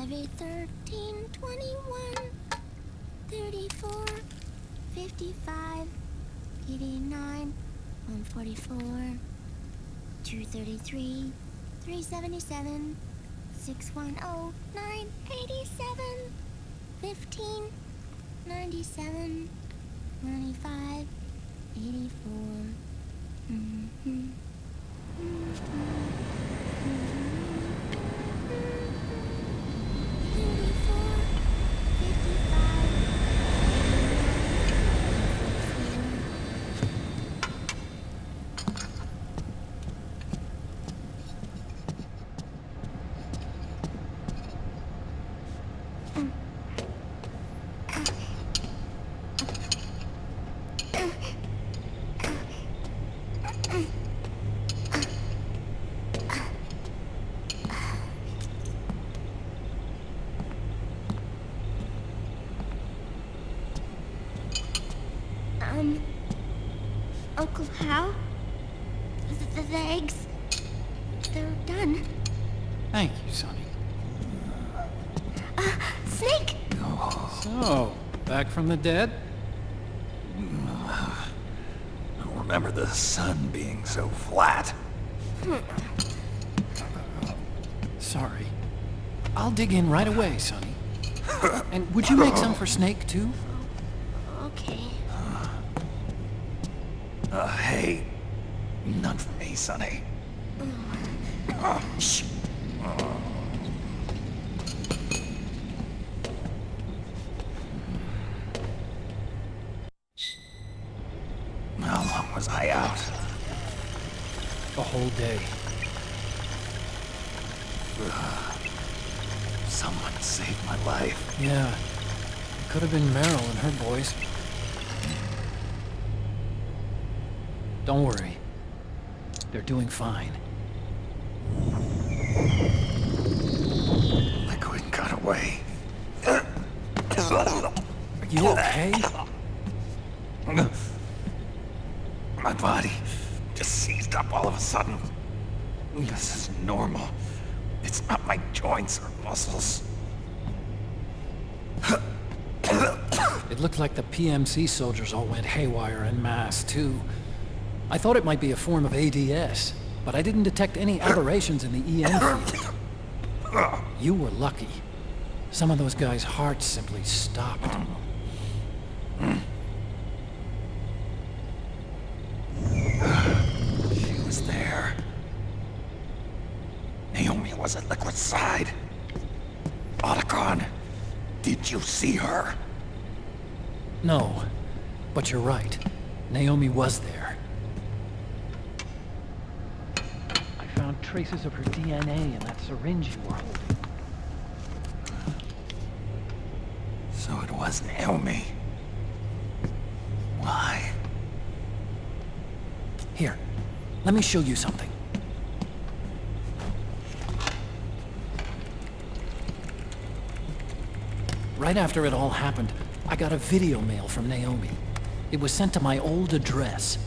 5, 8, 13, 21, 34, 55, 89, 144, 233, 377, 610, 987, 15, 97, 95, 84. Uncle Hal? The eggs, they're done. Thank you, Sonny. Snake! So, back from the dead? I don't remember the sun being so flat. Sorry. I'll dig in right away, Sonny. And would you make some for Snake, too? Okay. Hey, none for me, Sonny. Shh. How long was I out? A whole day. Someone saved my life. Yeah. It could have been Meryl and her boys. Don't worry. They're doing fine. Liquid got away. Are you okay? My body just seized up all of a sudden. This is normal. It's not my joints or muscles. It looked like the PMC soldiers all went haywire en masse, too. I thought it might be a form of ADS, but I didn't detect any aberrations in the EM field. You were lucky. Some of those guys' hearts simply stopped. She was there. Naomi was at Liquid's side. Otacon, did you see her? No, but you're right. Naomi was there. I found traces of her DNA in that syringe you were holding. So it was Naomi. Why? Here, let me show you something. Right after it all happened, I got a video mail from Naomi. It was sent to my old address.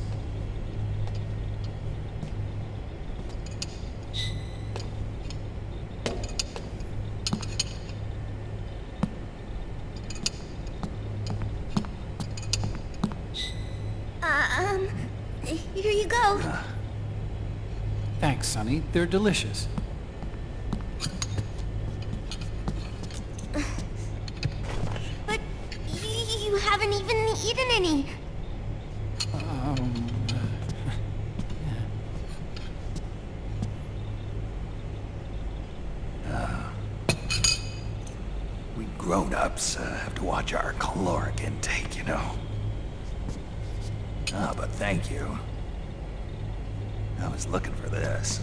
Here you go. Thanks, Sonny. They're delicious. But you haven't even eaten any. We grown-ups have to watch our caloric intake, you know. But thank you. I was looking for this.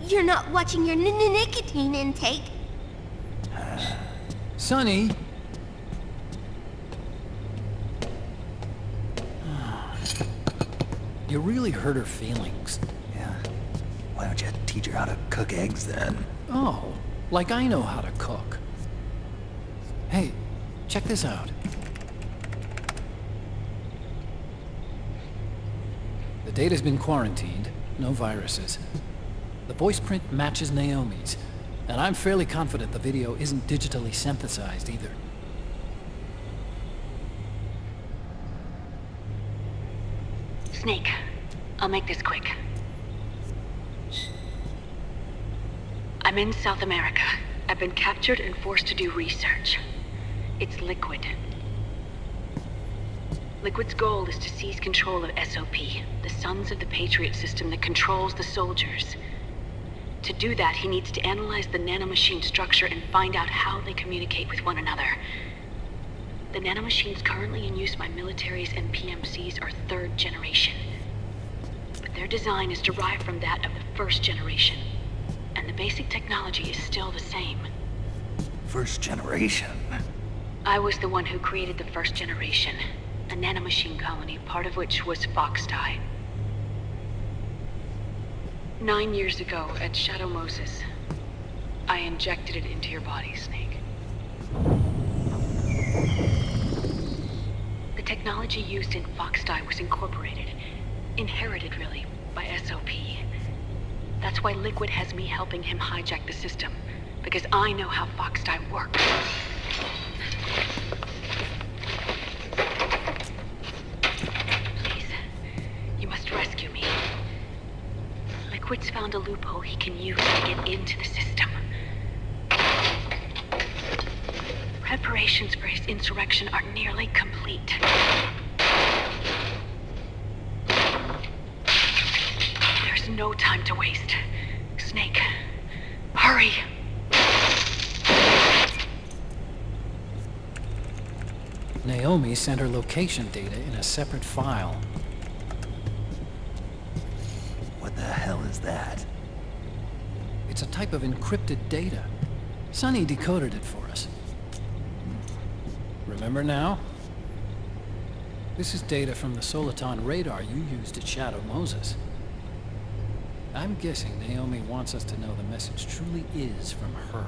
You're not watching your nicotine intake. Sonny! You really hurt her feelings. Yeah. Why don't you teach her how to cook eggs then? Oh, like I know how to cook. Hey, check this out. The data's been quarantined, no viruses. The voice print matches Naomi's. And I'm fairly confident the video isn't digitally synthesized either. Snake, I'll make this quick. I'm in South America. I've been captured and forced to do research. It's Liquid. Liquid's goal is to seize control of SOP, the Sons of the Patriot system that controls the soldiers. To do that, he needs to analyze the nanomachine structure and find out how they communicate with one another. The nanomachines currently in use by militaries and PMCs are third generation. But their design is derived from that of the first generation. And the basic technology is still the same. First generation? I was the one who created the first generation, a nanomachine colony, part of which was Foxdie. 9 years ago, at Shadow Moses, I injected it into your body, Snake. The technology used in Foxdie was incorporated, inherited really, by SOP. That's why Liquid has me helping him hijack the system, because I know how Foxdie works. Please, you must rescue me. Liquid's found a loophole he can use to get into the system. Preparations for his insurrection are nearly complete. There's no time to waste. Snake, hurry! Naomi sent her location data in a separate file. What the hell is that? It's a type of encrypted data. Sonny decoded it for us. Remember now? This is data from the Soliton radar you used at Shadow Moses. I'm guessing Naomi wants us to know the message truly is from her.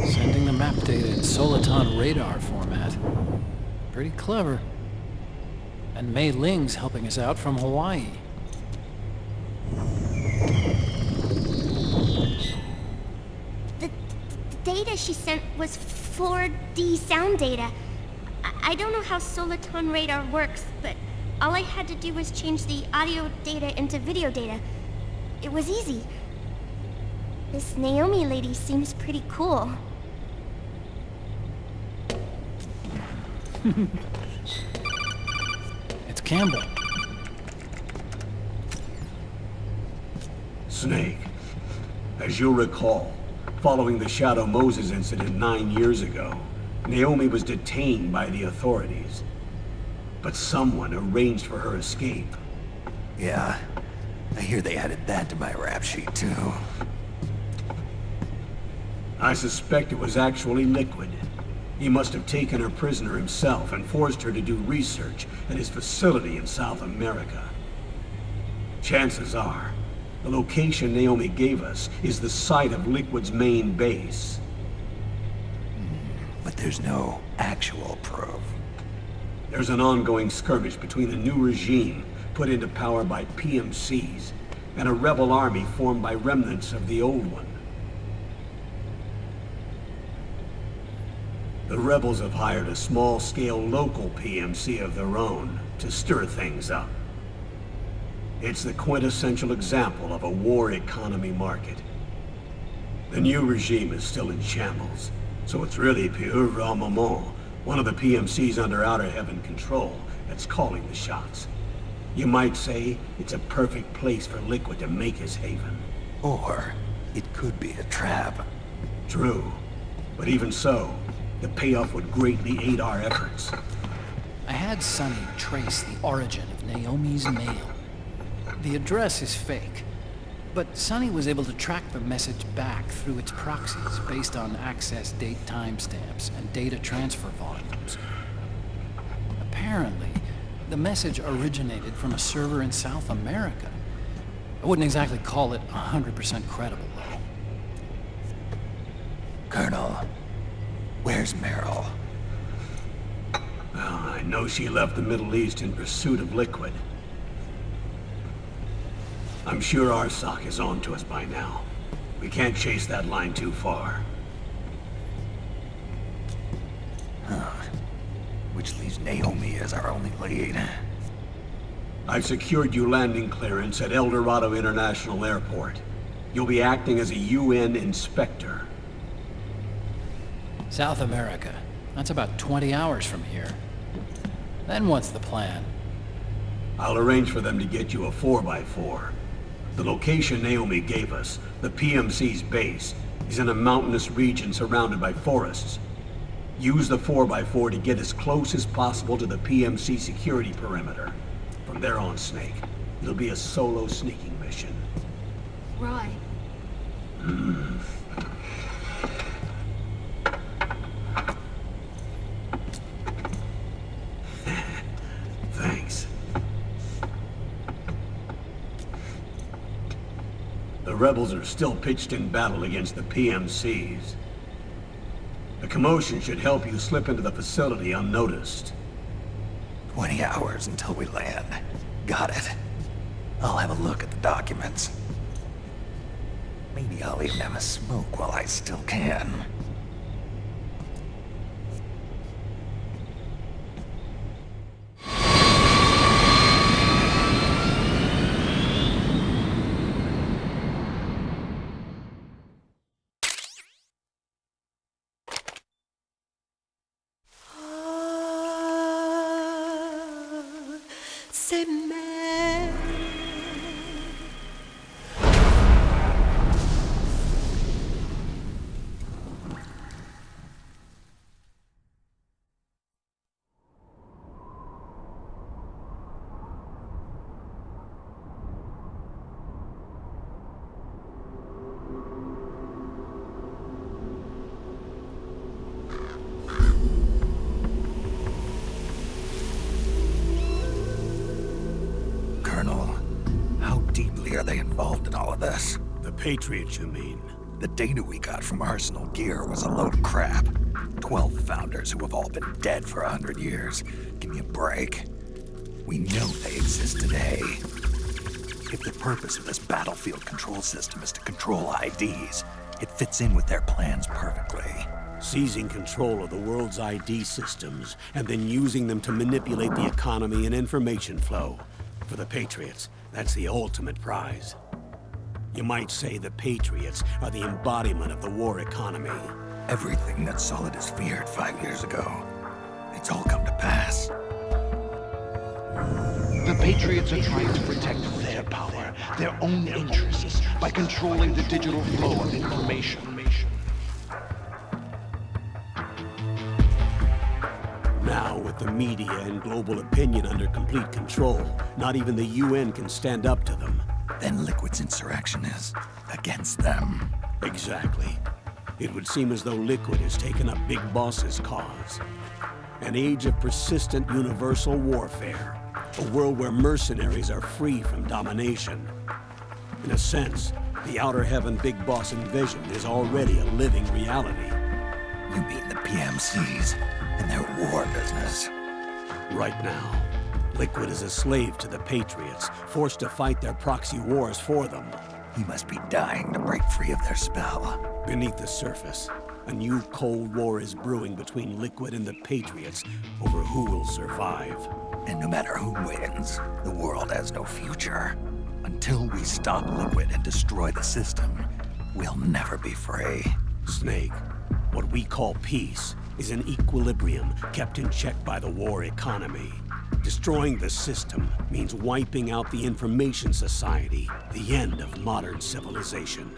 Sending the map data in Soliton radar format. Pretty clever. And Mei Ling's helping us out from Hawaii. The data she sent was 4D sound data. I don't know how Soliton radar works, but all I had to do was change the audio data into video data. It was easy. This Naomi lady seems pretty cool. It's Campbell. Snake, as you'll recall, following the Shadow Moses incident 9 years ago, Naomi was detained by the authorities. But someone arranged for her escape. Yeah, I hear they added that to my rap sheet too. I suspect it was actually Liquid. He must have taken her prisoner himself and forced her to do research at his facility in South America. Chances are, the location Naomi gave us is the site of Liquid's main base. But there's no actual proof. There's an ongoing skirmish between a new regime put into power by PMCs and a rebel army formed by remnants of the old one. The rebels have hired a small-scale local PMC of their own to stir things up. It's the quintessential example of a war economy market. The new regime is still in shambles, so it's really pure moment, one of the PMCs under Outer Heaven control, that's calling the shots. You might say it's a perfect place for Liquid to make his haven. Or it could be a trap. True, but even so, the payoff would greatly aid our efforts. I had Sonny trace the origin of Naomi's mail. The address is fake, but Sonny was able to track the message back through its proxies based on access date timestamps and data transfer volumes. Apparently, the message originated from a server in South America. I wouldn't exactly call it 100% credible, though. Colonel, where's Meryl? Well, I know she left the Middle East in pursuit of Liquid. I'm sure Arsak is on to us by now. We can't chase that line too far. Which leaves Naomi as our only lead. I've secured you landing clearance at El Dorado International Airport. You'll be acting as a UN inspector. South America. That's about 20 hours from here. Then what's the plan? I'll arrange for them to get you a 4x4. The location Naomi gave us, the PMC's base, is in a mountainous region surrounded by forests. Use the 4x4 to get as close as possible to the PMC security perimeter. From there on, Snake, it'll be a solo sneaking mission. Right. Thanks. The rebels are still pitched in battle against the PMCs. The commotion should help you slip into the facility unnoticed. 20 hours until we land. Got it. I'll have a look at the documents. Maybe I'll even have a smoke while I still can. Are they involved in all of this? The Patriots, you mean? The data we got from Arsenal Gear was a load of crap. 12 founders who have all been dead for 100 years. Give me a break. We know they exist today. If the purpose of this battlefield control system is to control IDs, it fits in with their plans perfectly. Seizing control of the world's ID systems, and then using them to manipulate the economy and information flow. For the Patriots, that's the ultimate prize. You might say the Patriots are the embodiment of the war economy. Everything that Solidus feared 5 years ago, it's all come to pass. The Patriots are trying to protect their power, their own interests, by controlling the digital flow of information. Now, with the media and global opinion under complete control, not even the UN can stand up to them. Then Liquid's insurrection is against them. Exactly. It would seem as though Liquid has taken up Big Boss's cause. An age of persistent universal warfare. A world where mercenaries are free from domination. In a sense, the Outer Heaven Big Boss envisioned is already a living reality. You mean the PMCs and their war business? Right now, Liquid is a slave to the Patriots, forced to fight their proxy wars for them. He must be dying to break free of their spell. Beneath the surface, a new Cold War is brewing between Liquid and the Patriots over who will survive. And no matter who wins, the world has no future. Until we stop Liquid and destroy the system, we'll never be free. Snake, what we call peace is an equilibrium kept in check by the war economy. Destroying the system means wiping out the information society, the end of modern civilization.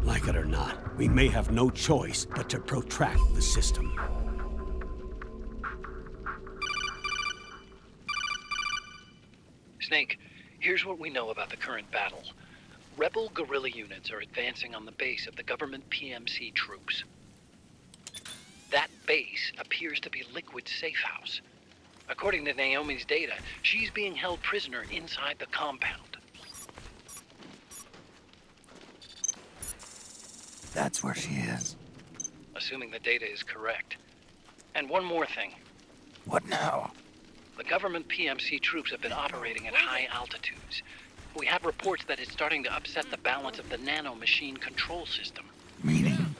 Like it or not, we may have no choice but to protract the system. Snake, here's what we know about the current battle. Rebel guerrilla units are advancing on the base of the government PMC troops. That base appears to be Liquid's safe house. According to Naomi's data, she's being held prisoner inside the compound. That's where she is. Assuming the data is correct. And one more thing. What now? The government PMC troops have been operating at high altitudes. We have reports that it's starting to upset the balance of the nano-machine control system. Meaning?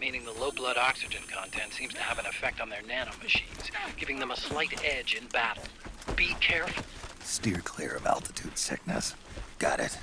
Meaning the low blood oxygen content seems to have an effect on their nanomachines, giving them a slight edge in battle. Be careful. Steer clear of altitude sickness. Got it.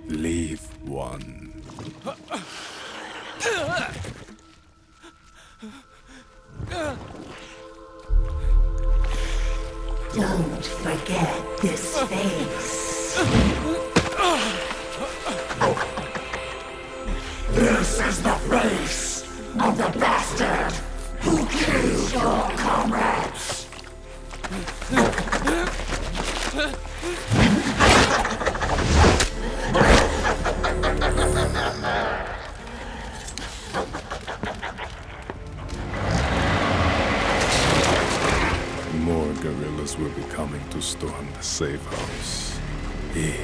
Leave one. Don't forget this face. This is the face of the bastard who killed your comrades. More guerrillas will be coming to storm the safe house. He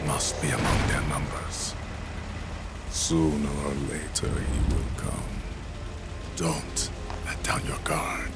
must be among their numbers. Sooner or later he will come. Don't let down your guard.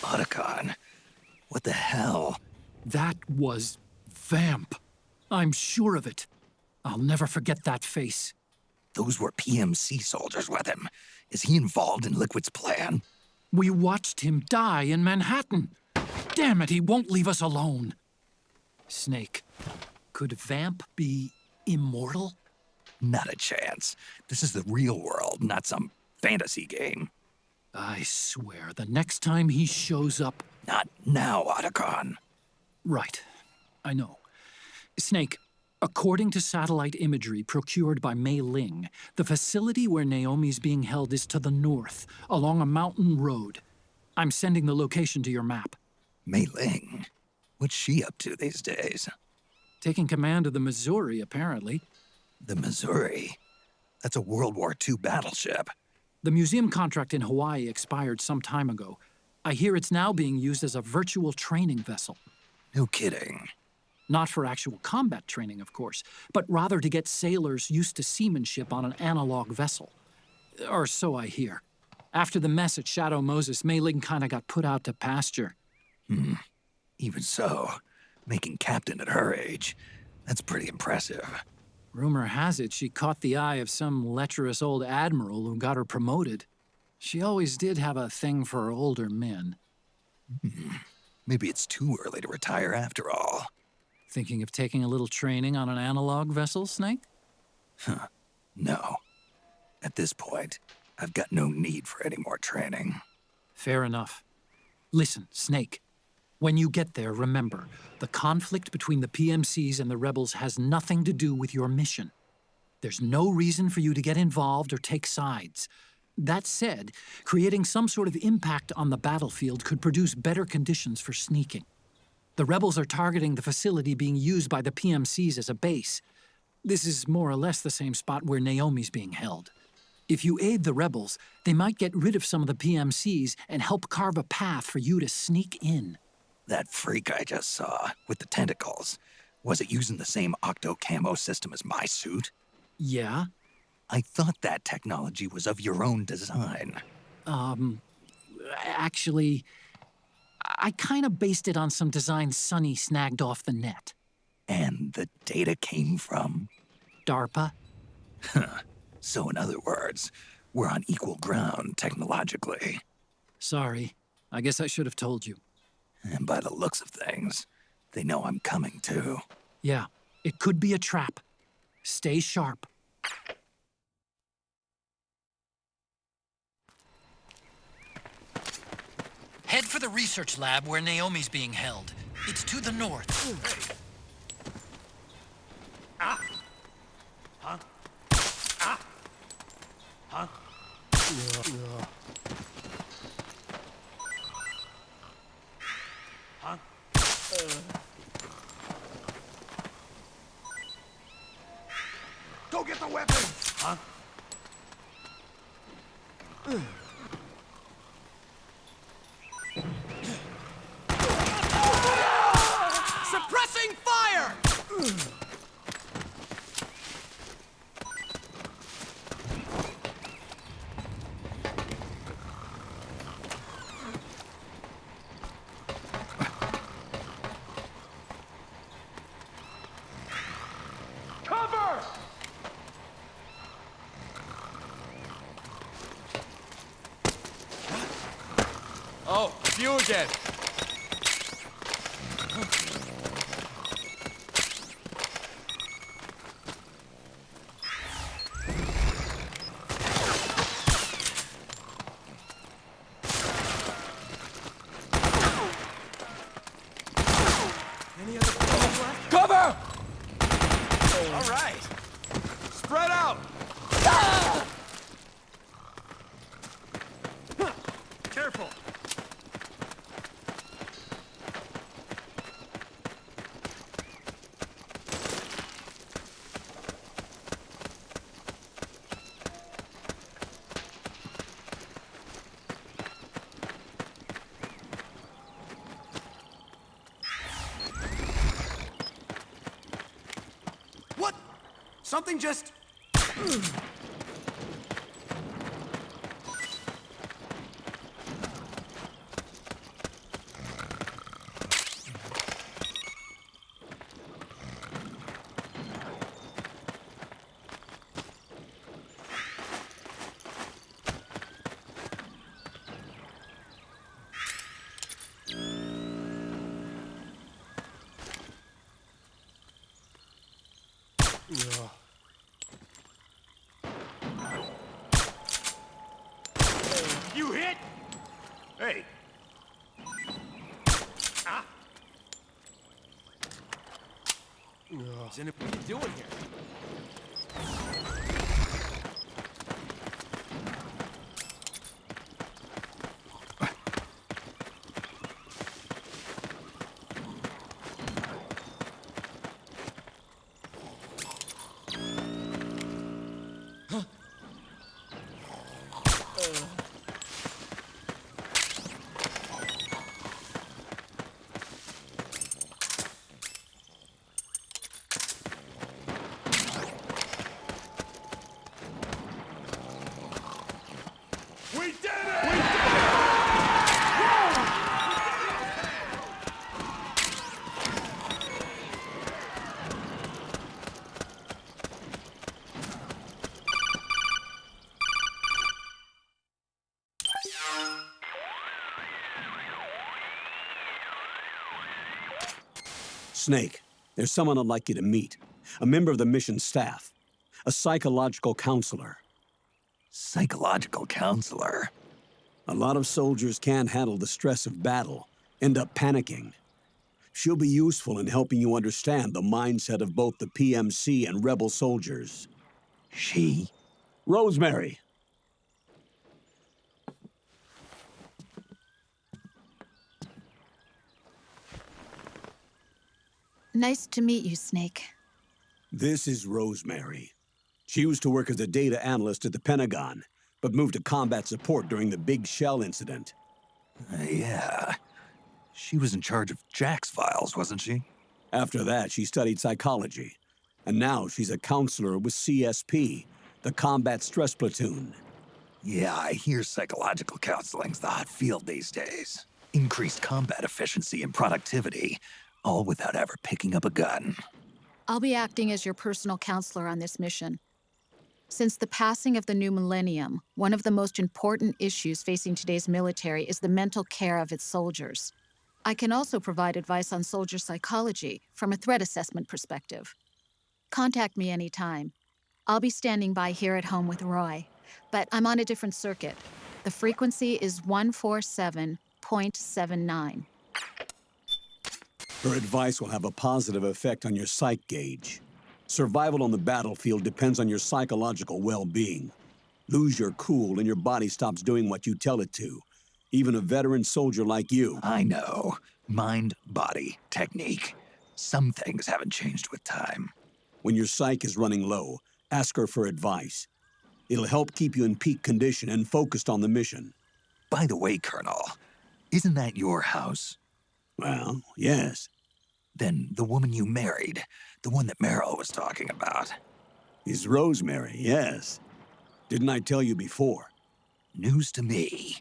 Otacon, what the hell? That was Vamp. I'm sure of it. I'll never forget that face. Those were PMC soldiers with him. Is he involved in Liquid's plan? We watched him die in Manhattan. Damn it, he won't leave us alone. Snake, could Vamp be immortal? Not a chance. This is the real world, not some fantasy game. I swear, the next time he shows up... Not now, Otacon. Right. I know. Snake, according to satellite imagery procured by Mei Ling, the facility where Naomi's being held is to the north, along a mountain road. I'm sending the location to your map. Mei Ling? What's she up to these days? Taking command of the Missouri, apparently. The Missouri? That's a World War II battleship. The museum contract in Hawaii expired some time ago. I hear it's now being used as a virtual training vessel. No kidding. Not for actual combat training, of course, but rather to get sailors used to seamanship on an analog vessel. Or so I hear. After the mess at Shadow Moses, Mei Ling kinda got put out to pasture. Even so, making captain at her age, that's pretty impressive. Rumor has it she caught the eye of some lecherous old admiral who got her promoted. She always did have a thing for older men. Maybe it's too early to retire after all. Thinking of taking a little training on an analog vessel, Snake? No. At this point, I've got no need for any more training. Fair enough. Listen, Snake. When you get there, remember, the conflict between the PMCs and the rebels has nothing to do with your mission. There's no reason for you to get involved or take sides. That said, creating some sort of impact on the battlefield could produce better conditions for sneaking. The rebels are targeting the facility being used by the PMCs as a base. This is more or less the same spot where Naomi's being held. If you aid the rebels, they might get rid of some of the PMCs and help carve a path for you to sneak in. That freak I just saw, with the tentacles, was it using the same octo-camo system as my suit? Yeah? I thought that technology was of your own design. Actually, I kind of based it on some design Sonny snagged off the net. And the data came from? DARPA? So in other words, we're on equal ground technologically. Sorry. I guess I should have told you. And by the looks of things, they know I'm coming too. Yeah, it could be a trap. Stay sharp. Head for the research lab where Naomi's being held. It's to the north. Go get the weapon! Suppressing fire! Cover! Oh, it's you again. Any other clothes left? Cover! All right. Spread out! Careful! What? Something just... You hit? Hey. Ah. Jenny, what are you doing here? Snake, there's someone I'd like you to meet. A member of the mission staff. A psychological counselor. Psychological counselor? A lot of soldiers can't handle the stress of battle, end up panicking. She'll be useful in helping you understand the mindset of both the PMC and rebel soldiers. She? Rosemary. Nice to meet you, Snake. This is Rosemary. She used to work as a data analyst at the Pentagon, but moved to combat support during the Big Shell incident. Yeah. She was in charge of Jack's files, wasn't she? After that, she studied psychology. And now she's a counselor with CSP, the Combat Stress Platoon. Yeah, I hear psychological counseling's the hot field these days. Increased combat efficiency and productivity, all without ever picking up a gun. I'll be acting as your personal counselor on this mission. Since the passing of the new millennium, one of the most important issues facing today's military is the mental care of its soldiers. I can also provide advice on soldier psychology from a threat assessment perspective. Contact me anytime. I'll be standing by here at home with Roy, but I'm on a different circuit. The frequency is 147.79. Her advice will have a positive effect on your psych gauge. Survival on the battlefield depends on your psychological well-being. Lose your cool and your body stops doing what you tell it to. Even a veteran soldier like you. I know. Mind, body, technique. Some things haven't changed with time. When your psyche is running low, ask her for advice. It'll help keep you in peak condition and focused on the mission. By the way, Colonel, isn't that your house? Well, yes. Then the woman you married, the one that Meryl was talking about. Is Rosemary, yes. Didn't I tell you before? News to me.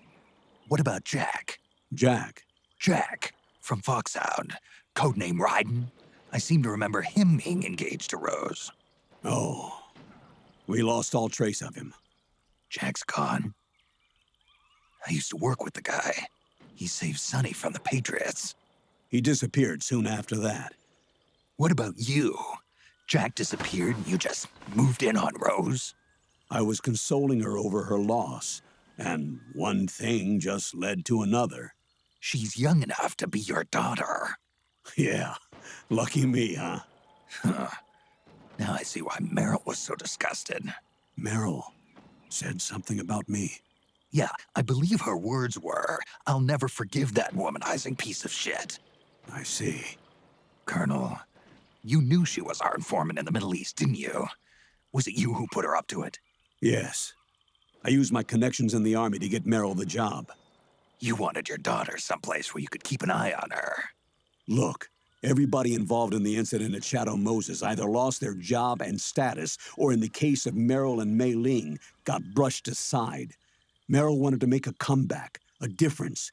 What about Jack? Jack? Jack, from Foxhound. Codename Ryden. I seem to remember him being engaged to Rose. Oh. We lost all trace of him. Jack's gone. I used to work with the guy. He saved Sonny from the Patriots. He disappeared soon after that. What about you? Jack disappeared and you just moved in on Rose? I was consoling her over her loss, and one thing just led to another. She's young enough to be your daughter. Yeah, lucky me, huh? Now I see why Meryl was so disgusted. Meryl said something about me. Yeah, I believe her words were, "I'll never forgive that womanizing piece of shit." I see. Colonel, you knew she was our informant in the Middle East, didn't you? Was it you who put her up to it? Yes. I used my connections in the Army to get Meryl the job. You wanted your daughter someplace where you could keep an eye on her. Look, everybody involved in the incident at Shadow Moses either lost their job and status, or in the case of Meryl and Mei Ling, got brushed aside. Meryl wanted to make a comeback, a difference.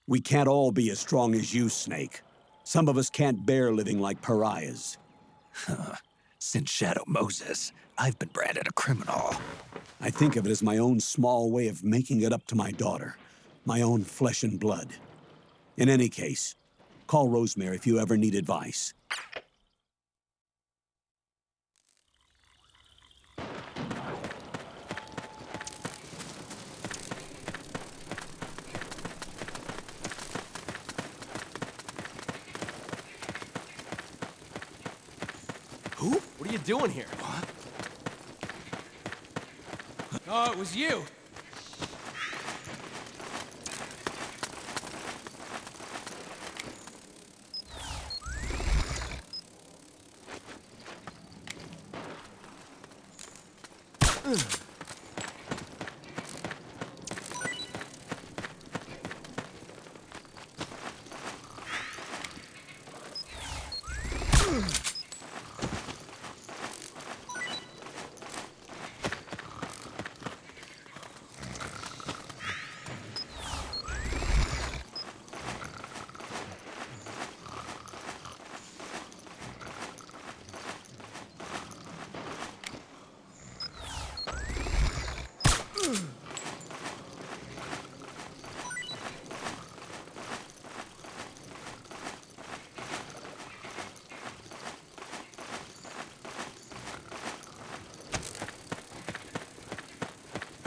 We can't all be as strong as you, Snake. Some of us can't bear living like pariahs. Since Shadow Moses, I've been branded a criminal. I think of it as my own small way of making it up to my daughter. My own flesh and blood. In any case, call Rosemary if you ever need advice. Who? What are you doing here? What? Oh, it was you.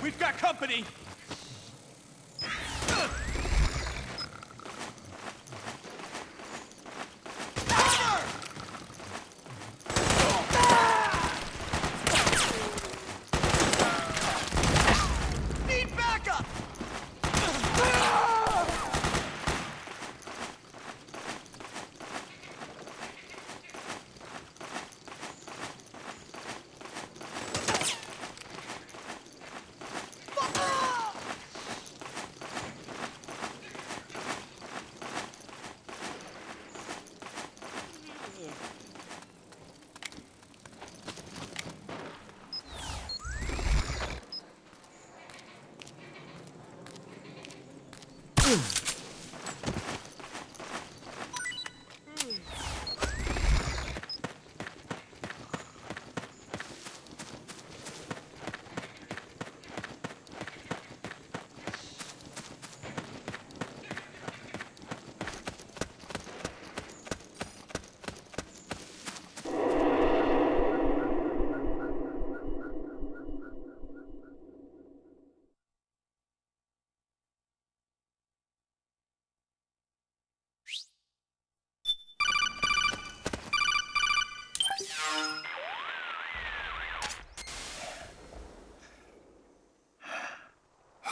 We've got company! Need backup!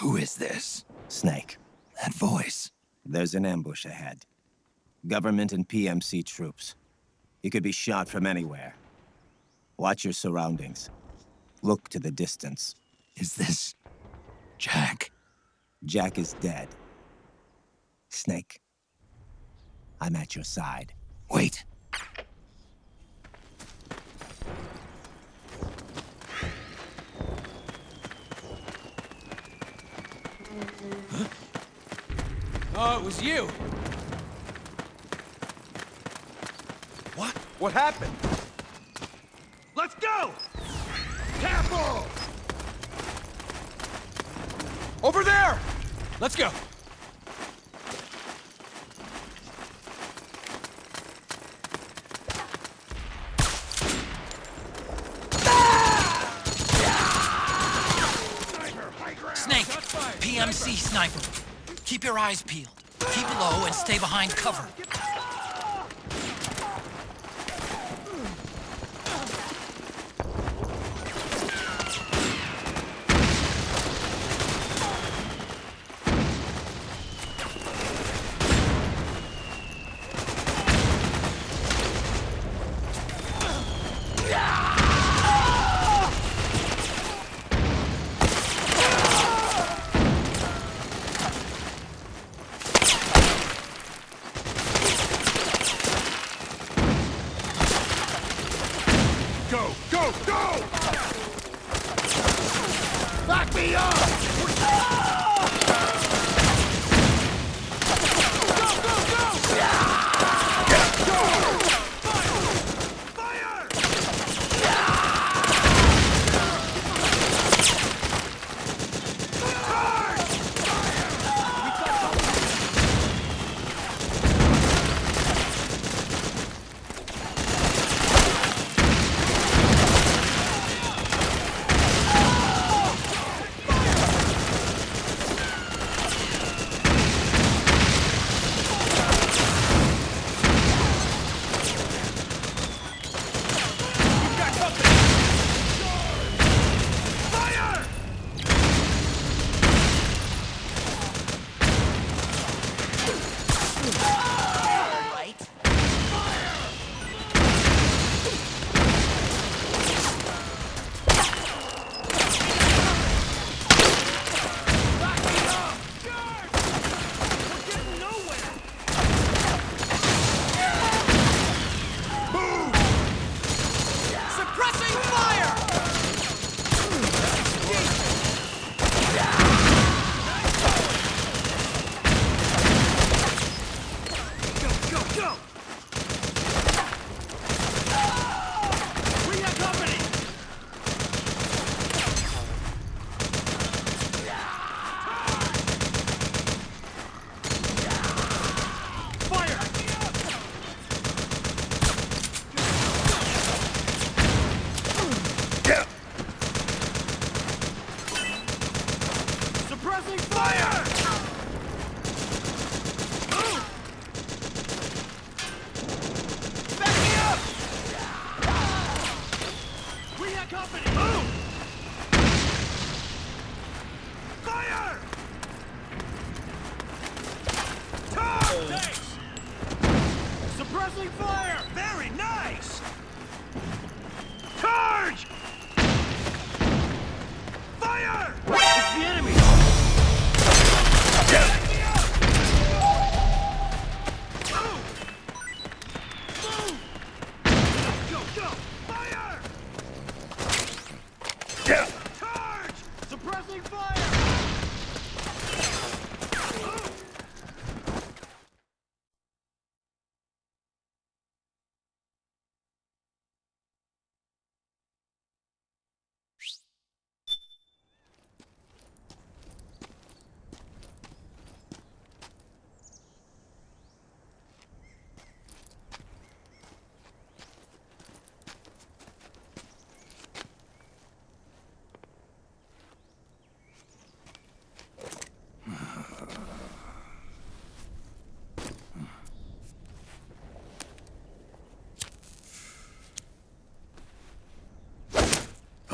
Who is this? Snake. That voice. There's an ambush ahead. Government and PMC troops. You could be shot from anywhere. Watch your surroundings. Look to the distance. Is this... Jack? Jack is dead. Snake. I'm at your side. Wait. Oh, it was you! What? What happened? Let's go! Careful! Over there! Let's go! Snake, PMC sniper. Keep your eyes peeled. Keep low and stay behind cover. Go! Go! Go! Back me up!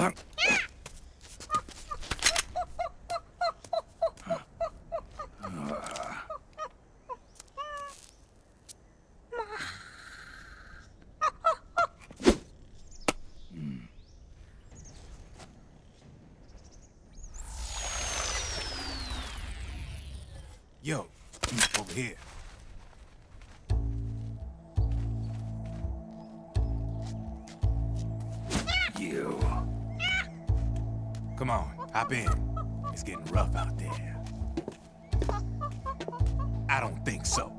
Yo, over here. You. Come on, hop in. It's getting rough out there. I don't think so.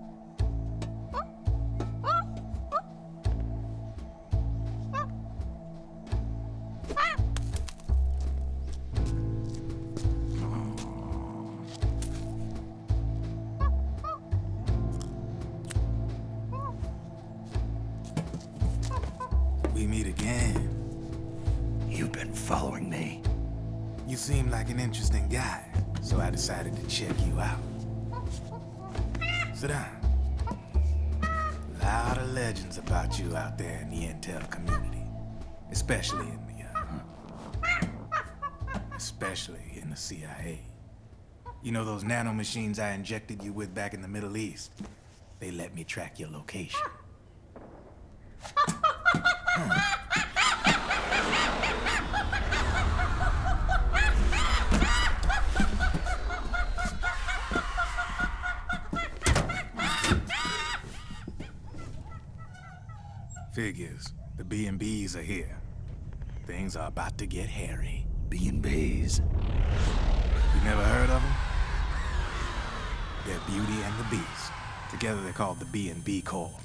We meet again. You've been following me. You seem like an interesting guy, so I decided to check you out. Sit down. A lot of legends about you out there in the intel community, especially in the CIA. You know those nanomachines I injected you with back in the Middle East? They let me track your location. Figures. The B&Bs are here. Things are about to get hairy. B&Bs? You never heard of them? They're Beauty and the Beast. Together they're called the B&B Corps.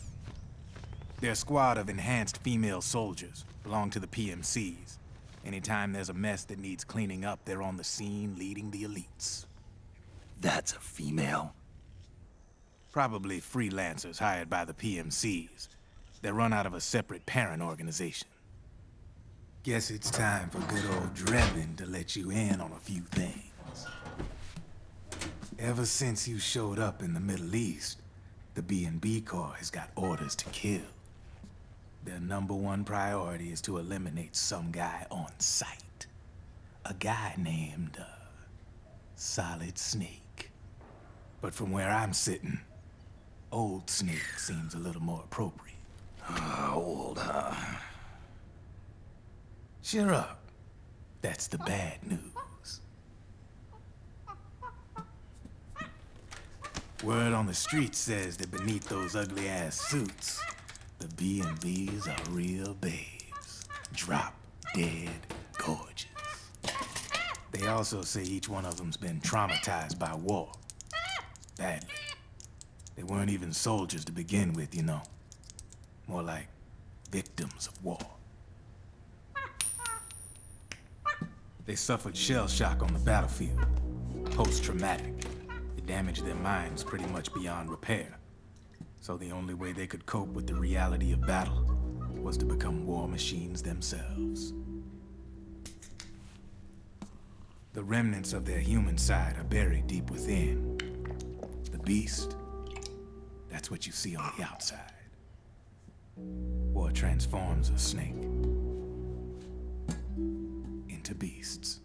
They're a squad of enhanced female soldiers, belong to the PMCs. Anytime there's a mess that needs cleaning up, they're on the scene leading the elites. That's a female? Probably freelancers hired by the PMCs. They're run out of a separate parent organization. Guess it's time for good old Drebin to let you in on a few things. Ever since you showed up in the Middle East, the B&B Corps has got orders to kill. Their #1 priority is to eliminate some guy on sight. A guy named, Solid Snake. But from where I'm sitting, Old Snake seems a little more appropriate. Old, huh? Cheer up. That's the bad news. Word on the street says that beneath those ugly-ass suits, the B&Bs are real babes. Drop dead gorgeous. They also say each one of them's been traumatized by war. Badly. They weren't even soldiers to begin with, you know. More like victims of war. They suffered shell shock on the battlefield. Post-traumatic. It damaged their minds pretty much beyond repair. So the only way they could cope with the reality of battle was to become war machines themselves. The remnants of their human side are buried deep within. The beast, that's what you see on the outside. War transforms a snake into beasts.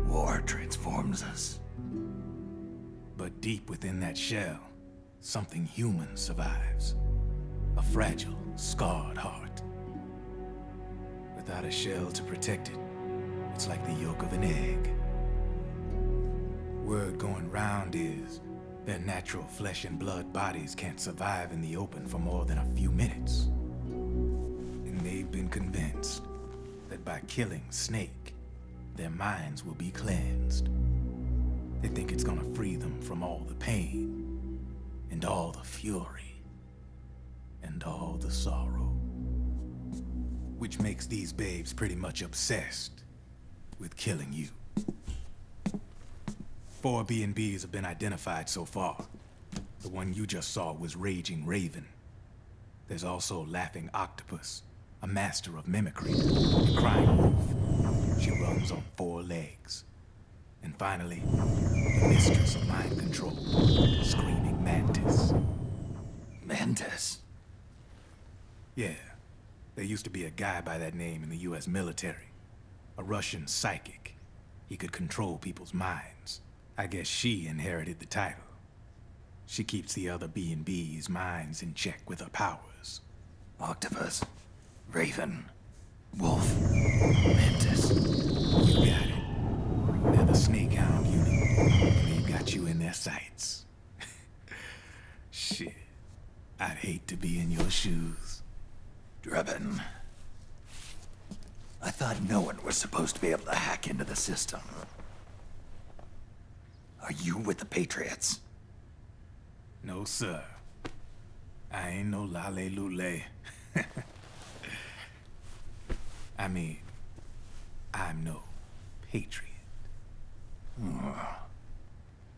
War transforms us. But deep within that shell, something human survives. A fragile, scarred heart. Without a shell to protect it, it's like the yolk of an egg. Word going round is their natural flesh and blood bodies can't survive in the open for more than a few minutes. And they've been convinced that by killing Snake, their minds will be cleansed. They think it's gonna free them from all the pain, and all the fury, and all the sorrow. Which makes these babes pretty much obsessed with killing you. 4 B&Bs have been identified so far. The one you just saw was Raging Raven. There's also Laughing Octopus, a master of mimicry, and Crying Wolf. She runs on 4 legs. And finally, the mistress of mind control, Screaming Mantis. Mantis? Yeah. There used to be a guy by that name in the US military. A Russian psychic. He could control people's minds. I guess she inherited the title. She keeps the other B&B's minds in check with her powers. Octopus. Raven. Wolf. Mantis. You got it. They're the Snakehound unit. And they've got you in their sights. Shit. I'd hate to be in your shoes. Drebin. I thought no one was supposed to be able to hack into the system. Are you with the Patriots? No, sir. I ain't no lale-lule. I mean, I'm no patriot.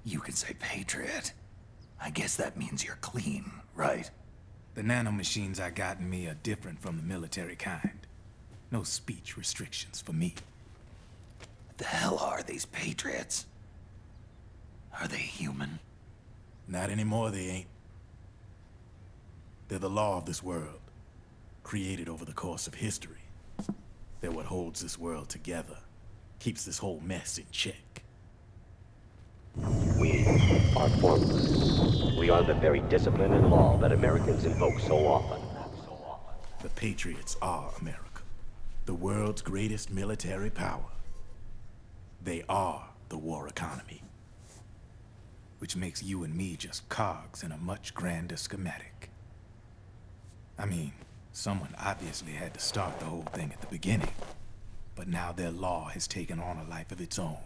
You can say patriot. I guess that means you're clean, right? The nanomachines I got in me are different from the military kind. No speech restrictions for me. What the hell are these Patriots? Are they human? Not anymore, they ain't. They're the law of this world, created over the course of history. They're what holds this world together, keeps this whole mess in check. We are formless. We are the very discipline and law that Americans invoke so often. The Patriots are America, the world's greatest military power. They are the war economy, which makes you and me just cogs in a much grander schematic. I mean, someone obviously had to start the whole thing at the beginning, but now their law has taken on a life of its own.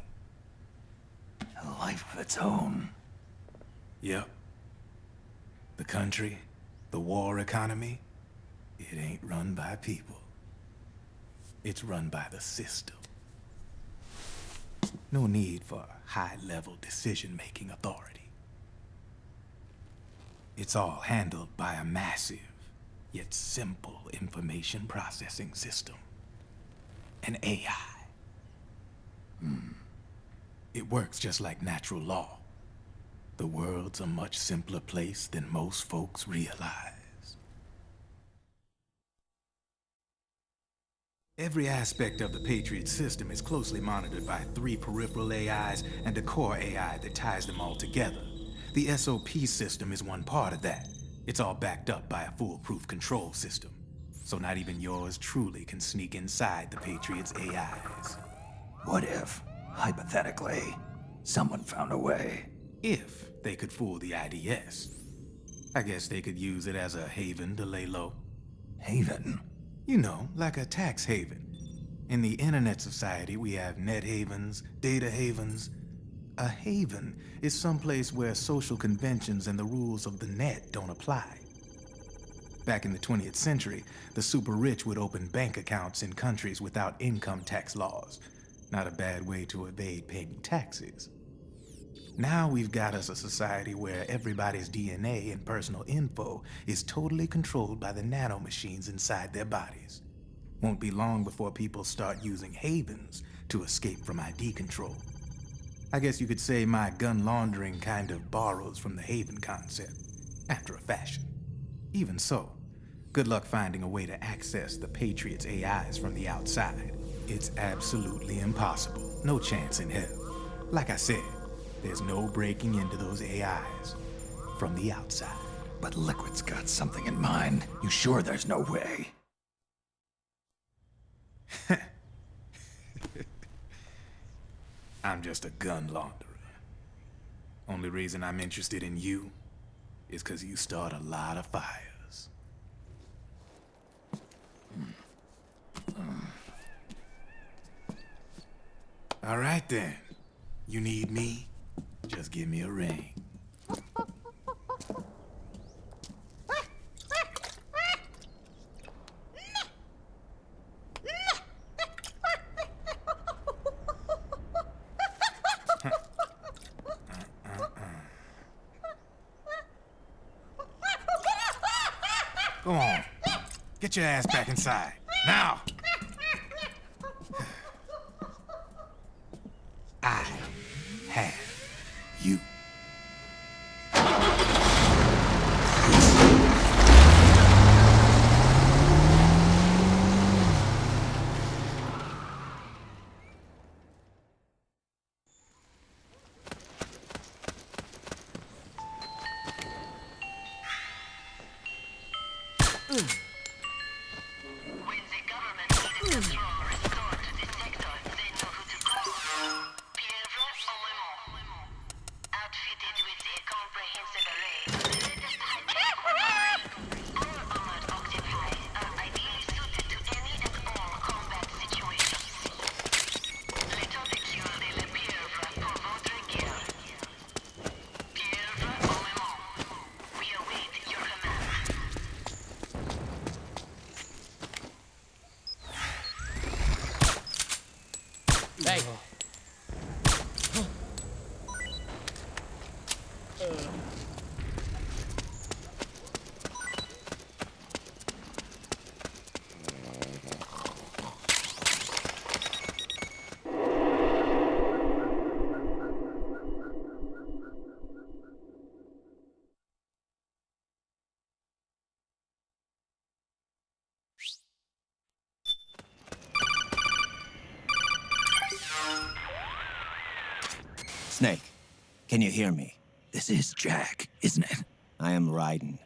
A life of its own? Yep. The country, the war economy, it ain't run by people. It's run by the system. No need for high-level decision-making authority. It's all handled by a massive, yet simple information processing system. An AI. It works just like natural law. The world's a much simpler place than most folks realize. Every aspect of the Patriot system is closely monitored by 3 peripheral AIs and a core AI that ties them all together. The SOP system is one part of that. It's all backed up by a foolproof control system. So not even yours truly can sneak inside the Patriots' AIs. What if, hypothetically, someone found a way? If they could fool the IDS. I guess they could use it as a haven to lay low. Haven? You know, like a tax haven. In the internet society, we have net havens, data havens. A haven is someplace where social conventions and the rules of the net don't apply. Back in the 20th century, the super rich would open bank accounts in countries without income tax laws. Not a bad way to evade paying taxes. Now we've got us a society where everybody's DNA and personal info is totally controlled by the nanomachines inside their bodies. Won't be long before people start using havens to escape from ID control. I guess you could say my gun laundering kind of borrows from the haven concept, after a fashion. Even so, good luck finding a way to access the Patriots' AIs from the outside. It's absolutely impossible. No chance in hell. Like I said, there's no breaking into those AIs from the outside. But Liquid's got something in mind. You sure there's no way? I'm just a gun launderer. Only reason I'm interested in you is because you start a lot of fires. All right then. You need me? Just give me a ring. Go on. Get your ass back inside. Now! I Hey! Snake, can you hear me? This is Jack, isn't it? I am Raiden.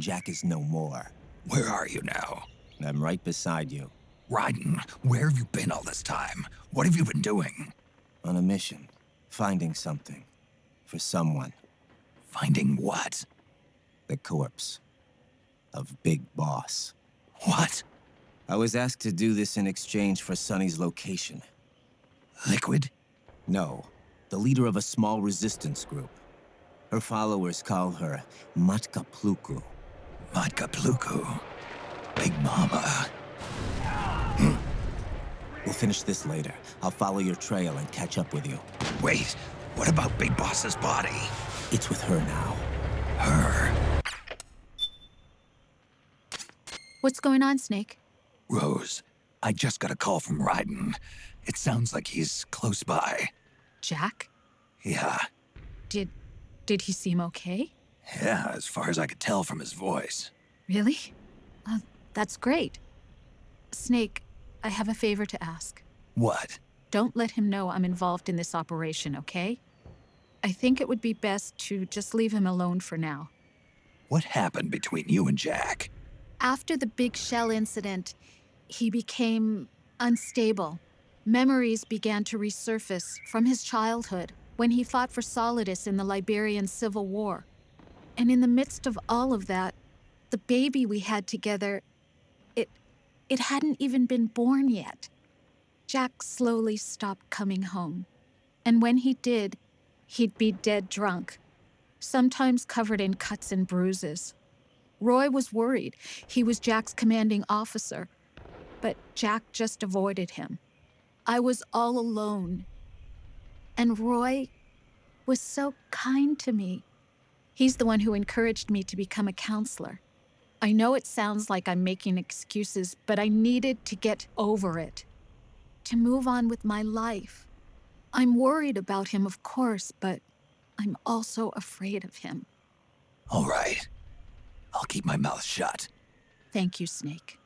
Jack is no more. Where are you now? I'm right beside you. Raiden, where have you been all this time? What have you been doing? On a mission. Finding something. For someone. Finding what? The corpse. Of Big Boss. What? I was asked to do this in exchange for Sonny's location. Liquid? No. The leader of a small resistance group. Her followers call her Matka Pluku. Matka Pluku? Big Mama. We'll finish this later. I'll follow your trail and catch up with you. Wait, what about Big Boss's body? It's with her now. Her? What's going on, Snake? Rose, I just got a call from Raiden. It sounds like he's close by. Jack? Yeah. Did he seem okay? Yeah, as far as I could tell from his voice. Really? That's great. Snake, I have a favor to ask. What? Don't let him know I'm involved in this operation, okay? I think it would be best to just leave him alone for now. What happened between you and Jack? After the Big Shell incident, he became unstable. Memories began to resurface from his childhood when he fought for Solidus in the Liberian Civil War. And in the midst of all of that, the baby we had together, it hadn't even been born yet. Jack slowly stopped coming home. And when he did, he'd be dead drunk, sometimes covered in cuts and bruises. Roy was worried. He was Jack's commanding officer, but Jack just avoided him. I was all alone. And Roy was so kind to me. He's the one who encouraged me to become a counselor. I know it sounds like I'm making excuses, but I needed to get over it, to move on with my life. I'm worried about him, of course, but I'm also afraid of him. All right. I'll keep my mouth shut. Thank you, Snake.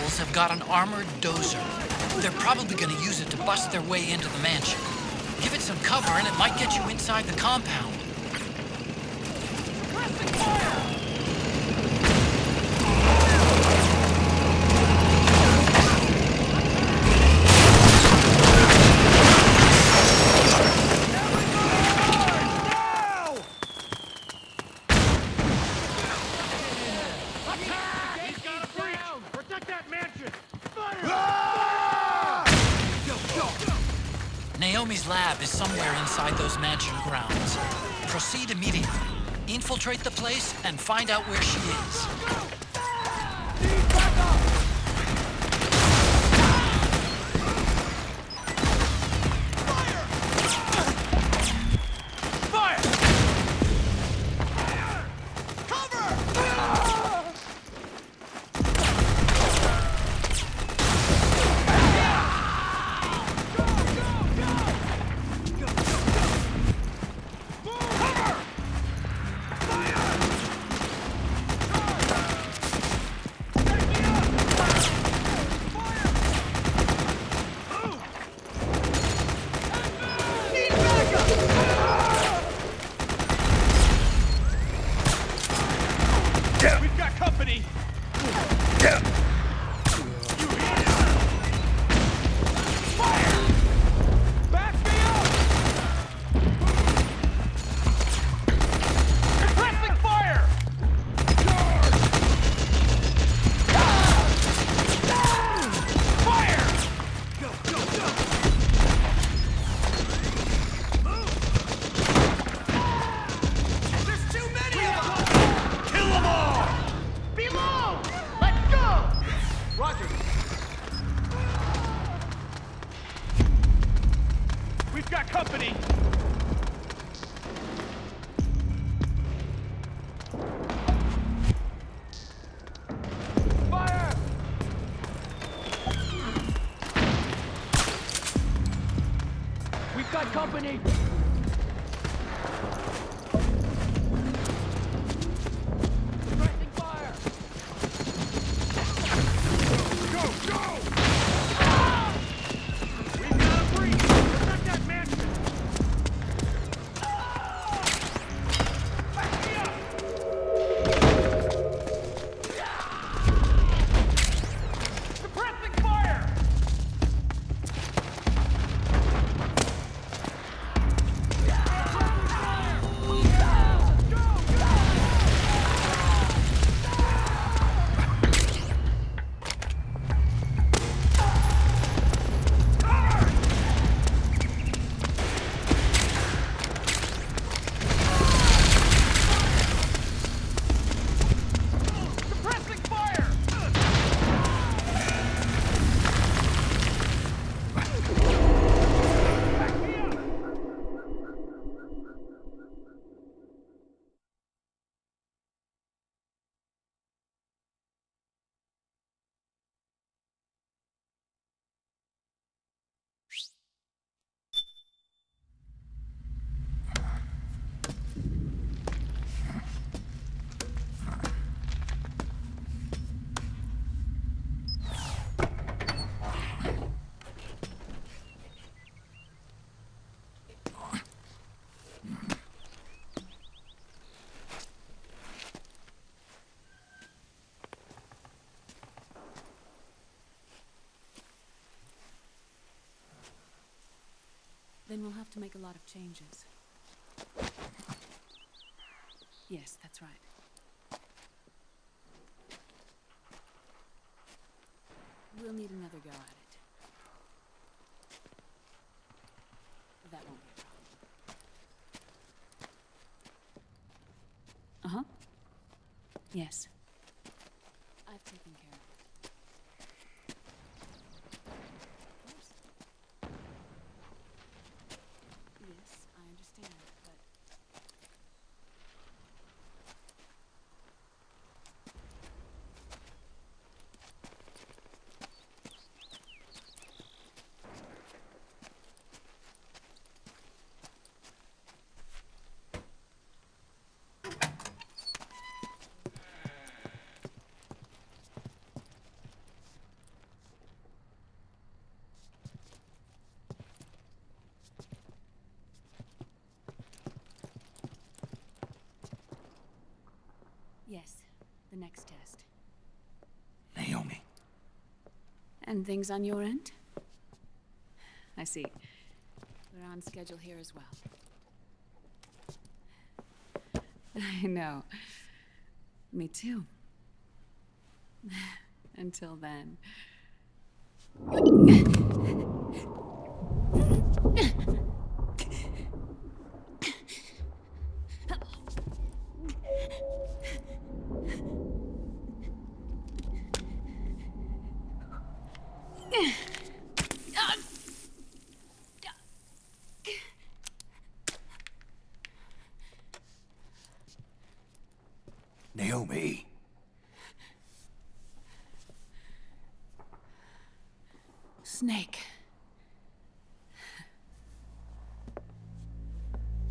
rebels have got an armored dozer. They're probably gonna use it to bust their way into the mansion. Give it some cover and it might get you inside the compound. Pressing fire! Naomi's lab is somewhere inside those mansion grounds. Proceed immediately. Infiltrate the place and find out where she is. We've got company! Fire! Back me up! Pressing fire! Fire! Go, go, go! There's too many of them! Kill them all! Below! Let's go! Roger. We've got company! Fire! We've got company! Pressing fire! Go, go! We've got a breach! Protect that mansion! Back me up! Suppressing fire! Suppressing fire! Back me up! Then we'll have to make a lot of changes. Yes, that's right. We'll need another go at it. That won't be a problem. Uh-huh. Yes. I've taken care of it. Of course. Yes, I understand, but... Yes, the next test. Naomi. And things on your end? I see. We're on schedule here as well. I know. Me too. Until then. Naomi. Snake.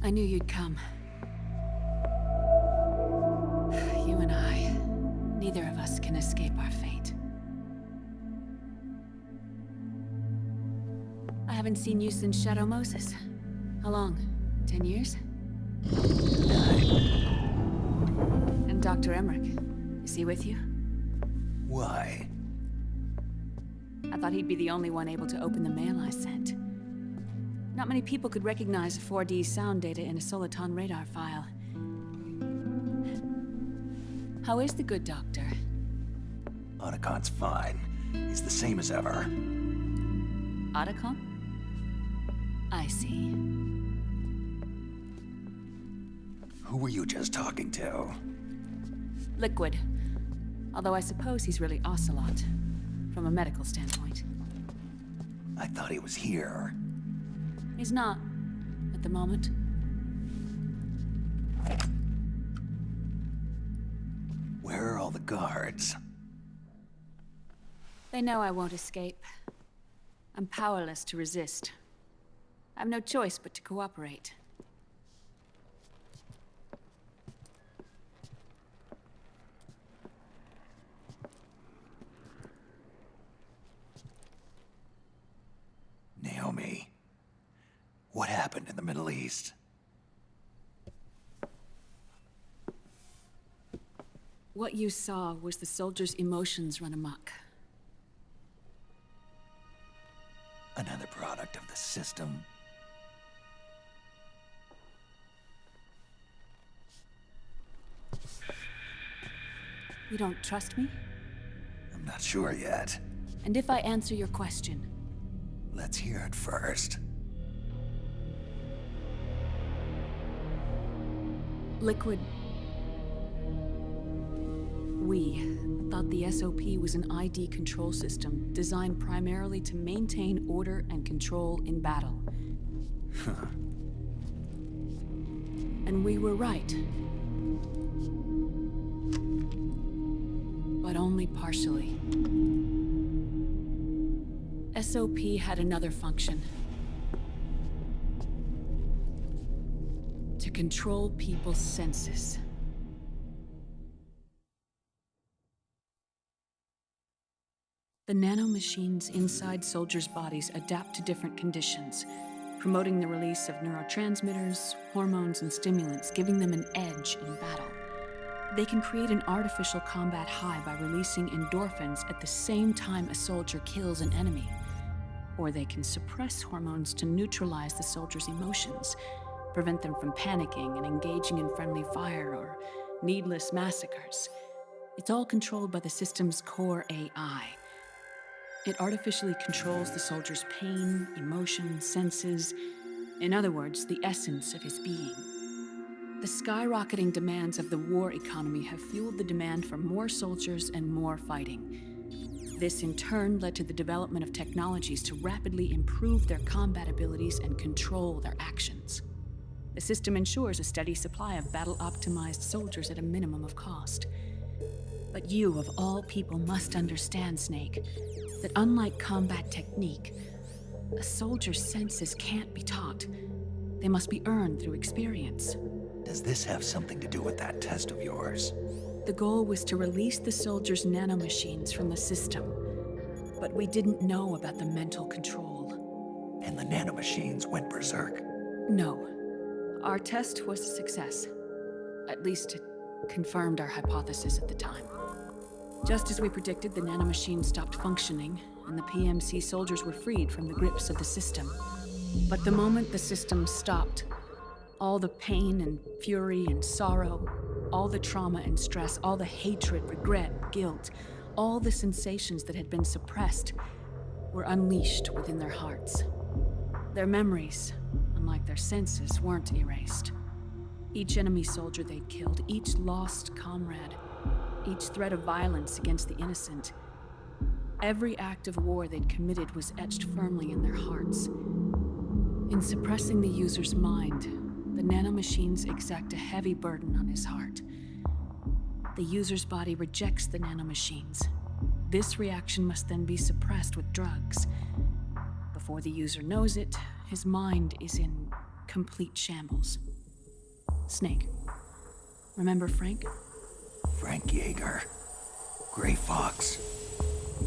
I knew you'd come. You and I, neither of us can escape our fate. I haven't seen you since Shadow Moses. How long? 10 years? 9. And Dr. Emmerich, is he with you? Why? I thought he'd be the only one able to open the mail I sent. Not many people could recognize 4D sound data in a Soliton radar file. How is the good doctor? Otacon's fine. He's the same as ever. Otacon? I see. Who were you just talking to? Liquid. Although I suppose he's really Ocelot, from a medical standpoint. I thought he was here. He's not, at the moment. Where are all the guards? They know I won't escape. I'm powerless to resist. I have no choice but to cooperate. Naomi, what happened in the Middle East? What you saw was the soldiers' emotions run amok. Another product of the system. You don't trust me? I'm not sure yet. And if I answer your question? Let's hear it first. Liquid. We thought the SOP was an ID control system designed primarily to maintain order and control in battle. Huh. And we were right. But only partially. SOP had another function. To control people's senses. The nanomachines inside soldiers' bodies adapt to different conditions, promoting the release of neurotransmitters, hormones, and stimulants, giving them an edge in battle. They can create an artificial combat high by releasing endorphins at the same time a soldier kills an enemy. Or they can suppress hormones to neutralize the soldier's emotions, prevent them from panicking and engaging in friendly fire or needless massacres. It's all controlled by the system's core AI. It artificially controls the soldier's pain, emotion, senses, in other words, the essence of his being. The skyrocketing demands of the war economy have fueled the demand for more soldiers and more fighting. This in turn led to the development of technologies to rapidly improve their combat abilities and control their actions. The system ensures a steady supply of battle-optimized soldiers at a minimum of cost. But you, of all people, must understand, Snake, that unlike combat technique, a soldier's senses can't be taught. They must be earned through experience. Does this have something to do with that test of yours? The goal was to release the soldiers' nanomachines from the system, but we didn't know about the mental control. And the nanomachines went berserk? No. Our test was a success. At least confirmed our hypothesis at the time. Just as we predicted, the nanomachine stopped functioning, and the PMC soldiers were freed from the grips of the system. But the moment the system stopped, all the pain and fury and sorrow, all the trauma and stress, all the hatred, regret, guilt, all the sensations that had been suppressed were unleashed within their hearts. Their memories, unlike their senses, weren't erased. Each enemy soldier they'd killed, each lost comrade, each threat of violence against the innocent, every act of war they'd committed was etched firmly in their hearts. In suppressing the user's mind, the nanomachines exact a heavy burden on his heart. The user's body rejects the nanomachines. This reaction must then be suppressed with drugs. Before the user knows it, his mind is in complete shambles. Snake. Remember Frank? Frank Yeager. Gray Fox.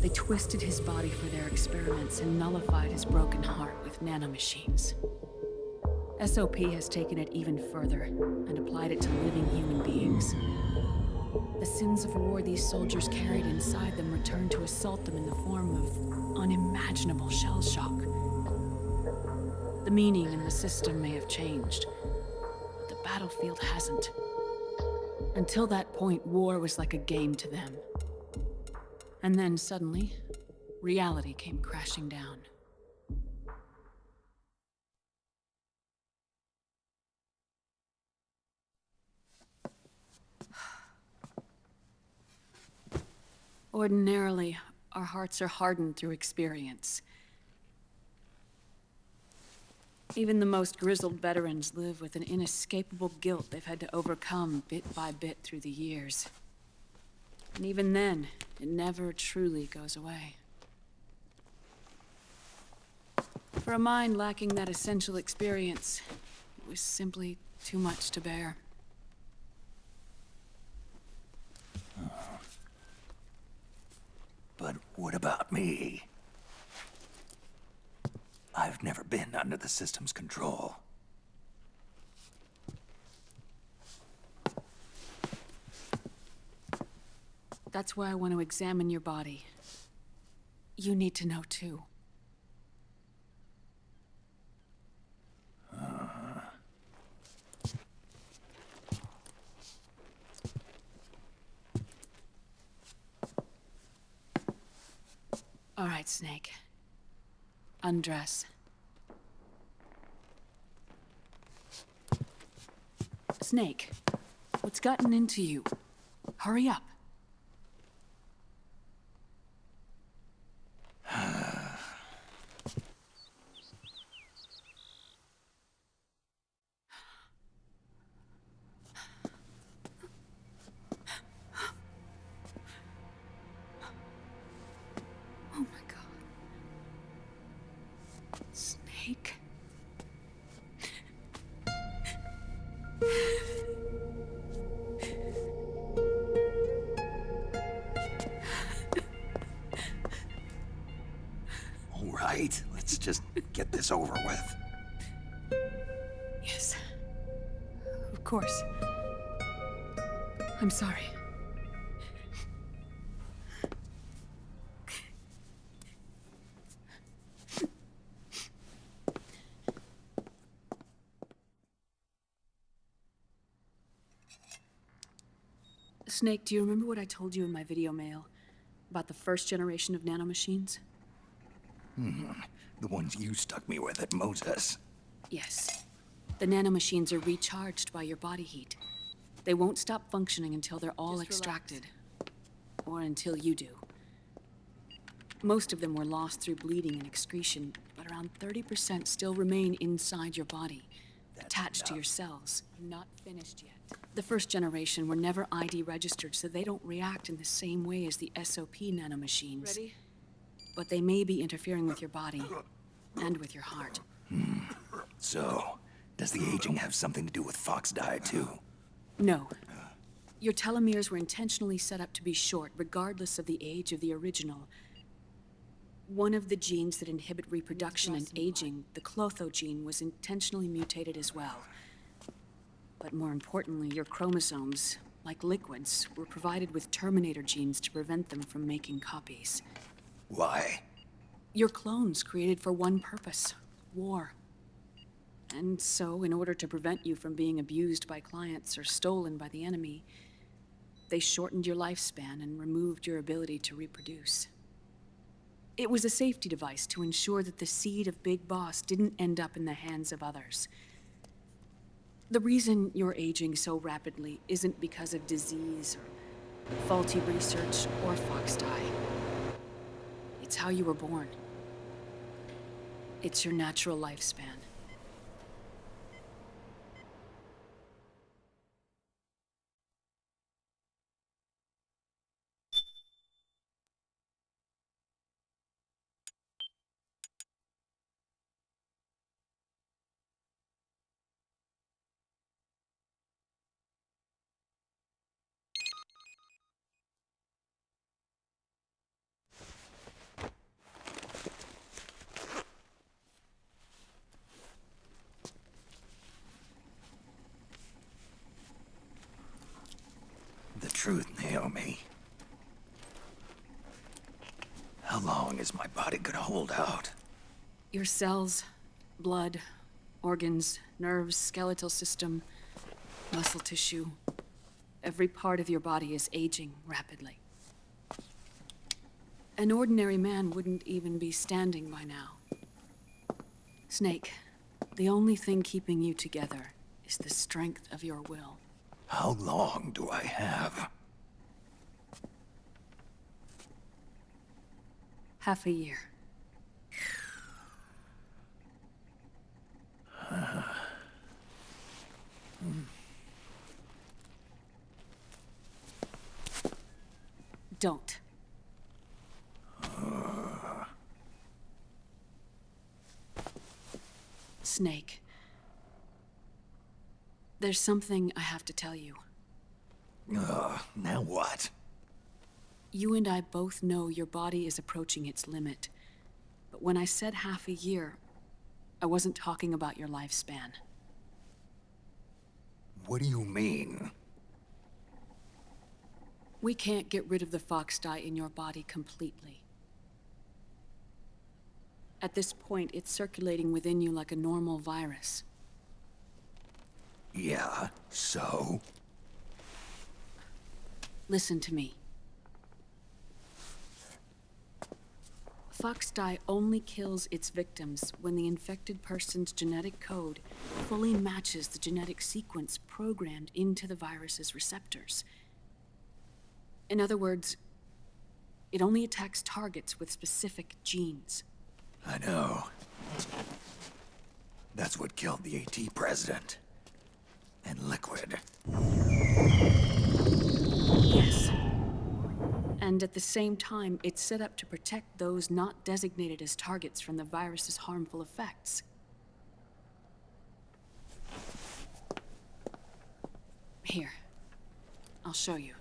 They twisted his body for their experiments and nullified his broken heart with nanomachines. SOP has taken it even further and applied it to living human beings. The sins of war these soldiers carried inside them returned to assault them in the form of unimaginable shell shock. The meaning in the system may have changed, but the battlefield hasn't. Until that point, war was like a game to them. And then suddenly, reality came crashing down. Ordinarily, our hearts are hardened through experience. Even the most grizzled veterans live with an inescapable guilt they've had to overcome bit by bit through the years. And even then, it never truly goes away. For a mind lacking that essential experience, it was simply too much to bear. But what about me? I've never been under the system's control. That's why I want to examine your body. You need to know too. All right, Snake. Undress. Snake, what's gotten into you? Hurry up. Oh my God. Snake. All right, let's just get this over with. Yes. Of course. I'm sorry. Snake, do you remember what I told you in my video mail about the first generation of nanomachines? The ones you stuck me with at Moses. Yes. The nanomachines are recharged by your body heat. They won't stop functioning until they're all extracted. Or until you do. Most of them were lost through bleeding and excretion, but around 30% still remain inside your body, attached to your cells. Not finished yet. The first generation were never ID registered, so they don't react in the same way as the SOP nanomachines. Ready? But they may be interfering with your body, and with your heart. So, does the aging have something to do with Fox diet too? No. Your telomeres were intentionally set up to be short, regardless of the age of the original. One of the genes that inhibit reproduction and aging, the Clotho gene, was intentionally mutated as well. But more importantly, your chromosomes, like liquids, were provided with Terminator genes to prevent them from making copies. Why? Your clones created for one purpose: war. And so, in order to prevent you from being abused by clients or stolen by the enemy, they shortened your lifespan and removed your ability to reproduce. It was a safety device to ensure that the seed of Big Boss didn't end up in the hands of others. The reason you're aging so rapidly isn't because of disease or faulty research or fox dye. It's how you were born. It's your natural lifespan. The truth, Naomi. How long is my body gonna hold out? Your cells, blood, organs, nerves, skeletal system, muscle tissue. Every part of your body is aging rapidly. An ordinary man wouldn't even be standing by now. Snake, the only thing keeping you together is the strength of your will. How long do I have? Half a year. Don't. Snake. There's something I have to tell you. Now what? You and I both know your body is approaching its limit. But when I said half a year, I wasn't talking about your lifespan. What do you mean? We can't get rid of the fox dye in your body completely. At this point, it's circulating within you like a normal virus. Yeah, so? Listen to me. Fox dye only kills its victims when the infected person's genetic code fully matches the genetic sequence programmed into the virus's receptors. In other words, it only attacks targets with specific genes. I know. That's what killed the AT president. And Liquid. Yes. And at the same time, it's set up to protect those not designated as targets from the virus's harmful effects. Here, I'll show you.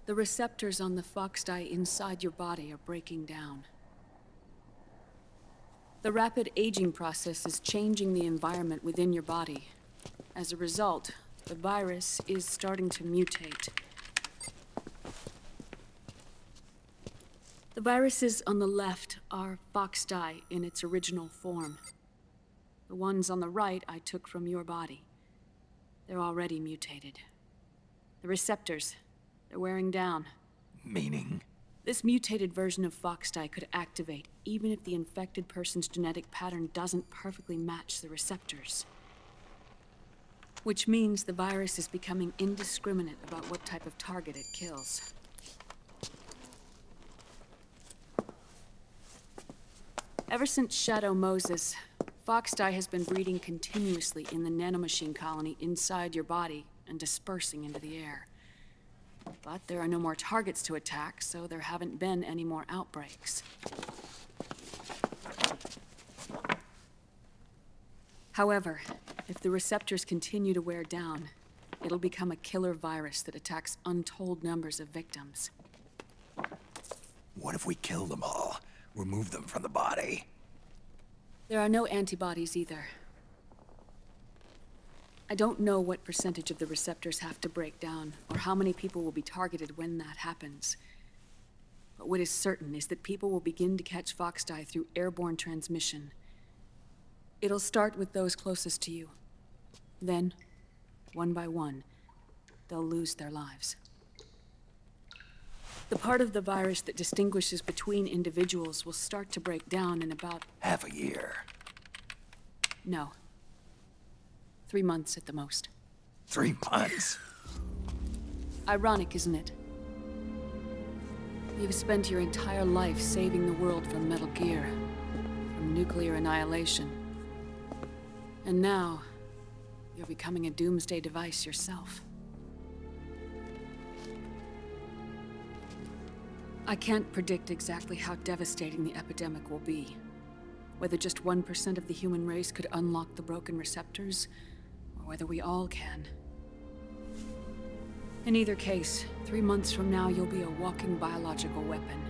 The receptors on the fox dye inside your body are breaking down. The rapid aging process is changing the environment within your body. As a result, the virus is starting to mutate. The viruses on the left are fox dye in its original form. The ones on the right I took from your body. They're already mutated. The receptors, they're wearing down. Meaning? This mutated version of fox dye could activate even if the infected person's genetic pattern doesn't perfectly match the receptors. Which means the virus is becoming indiscriminate about what type of target it kills. Ever since Shadow Moses, fox dye has been breeding continuously in the nanomachine colony inside your body and dispersing into the air. But there are no more targets to attack, so there haven't been any more outbreaks. However, if the receptors continue to wear down, it'll become a killer virus that attacks untold numbers of victims. What if we kill them all? Remove them from the body? There are no antibodies either. I don't know what percentage of the receptors have to break down, or how many people will be targeted when that happens. But what is certain is that people will begin to catch Foxdie through airborne transmission. It'll start with those closest to you. Then, one by one, they'll lose their lives. The part of the virus that distinguishes between individuals will start to break down in about... half a year. No. 3 months at the most. 3 months? Ironic, isn't it? You've spent your entire life saving the world from Metal Gear, from nuclear annihilation. And now, you're becoming a doomsday device yourself. I can't predict exactly how devastating the epidemic will be. Whether just 1% of the human race could unlock the broken receptors, or whether we all can. In either case, 3 months from now, you'll be a walking biological weapon.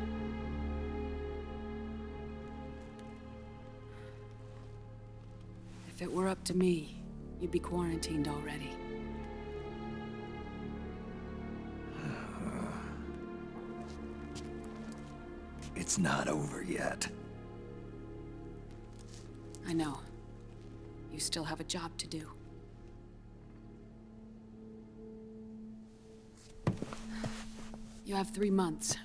If it were up to me, you'd be quarantined already. It's not over yet. I know. You still have a job to do. You have 3 months.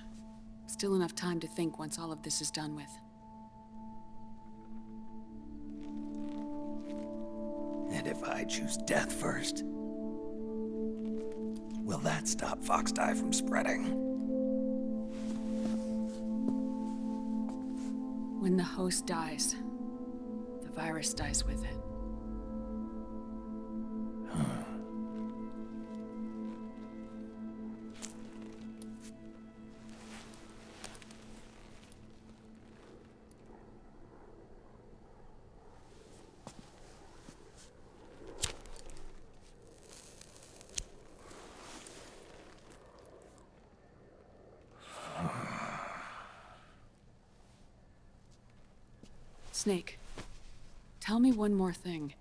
Still enough time to think once all of this is done with. And if I choose death first, will that stop Foxdie from spreading? When the host dies, the virus dies with it. Snake, tell me one more thing.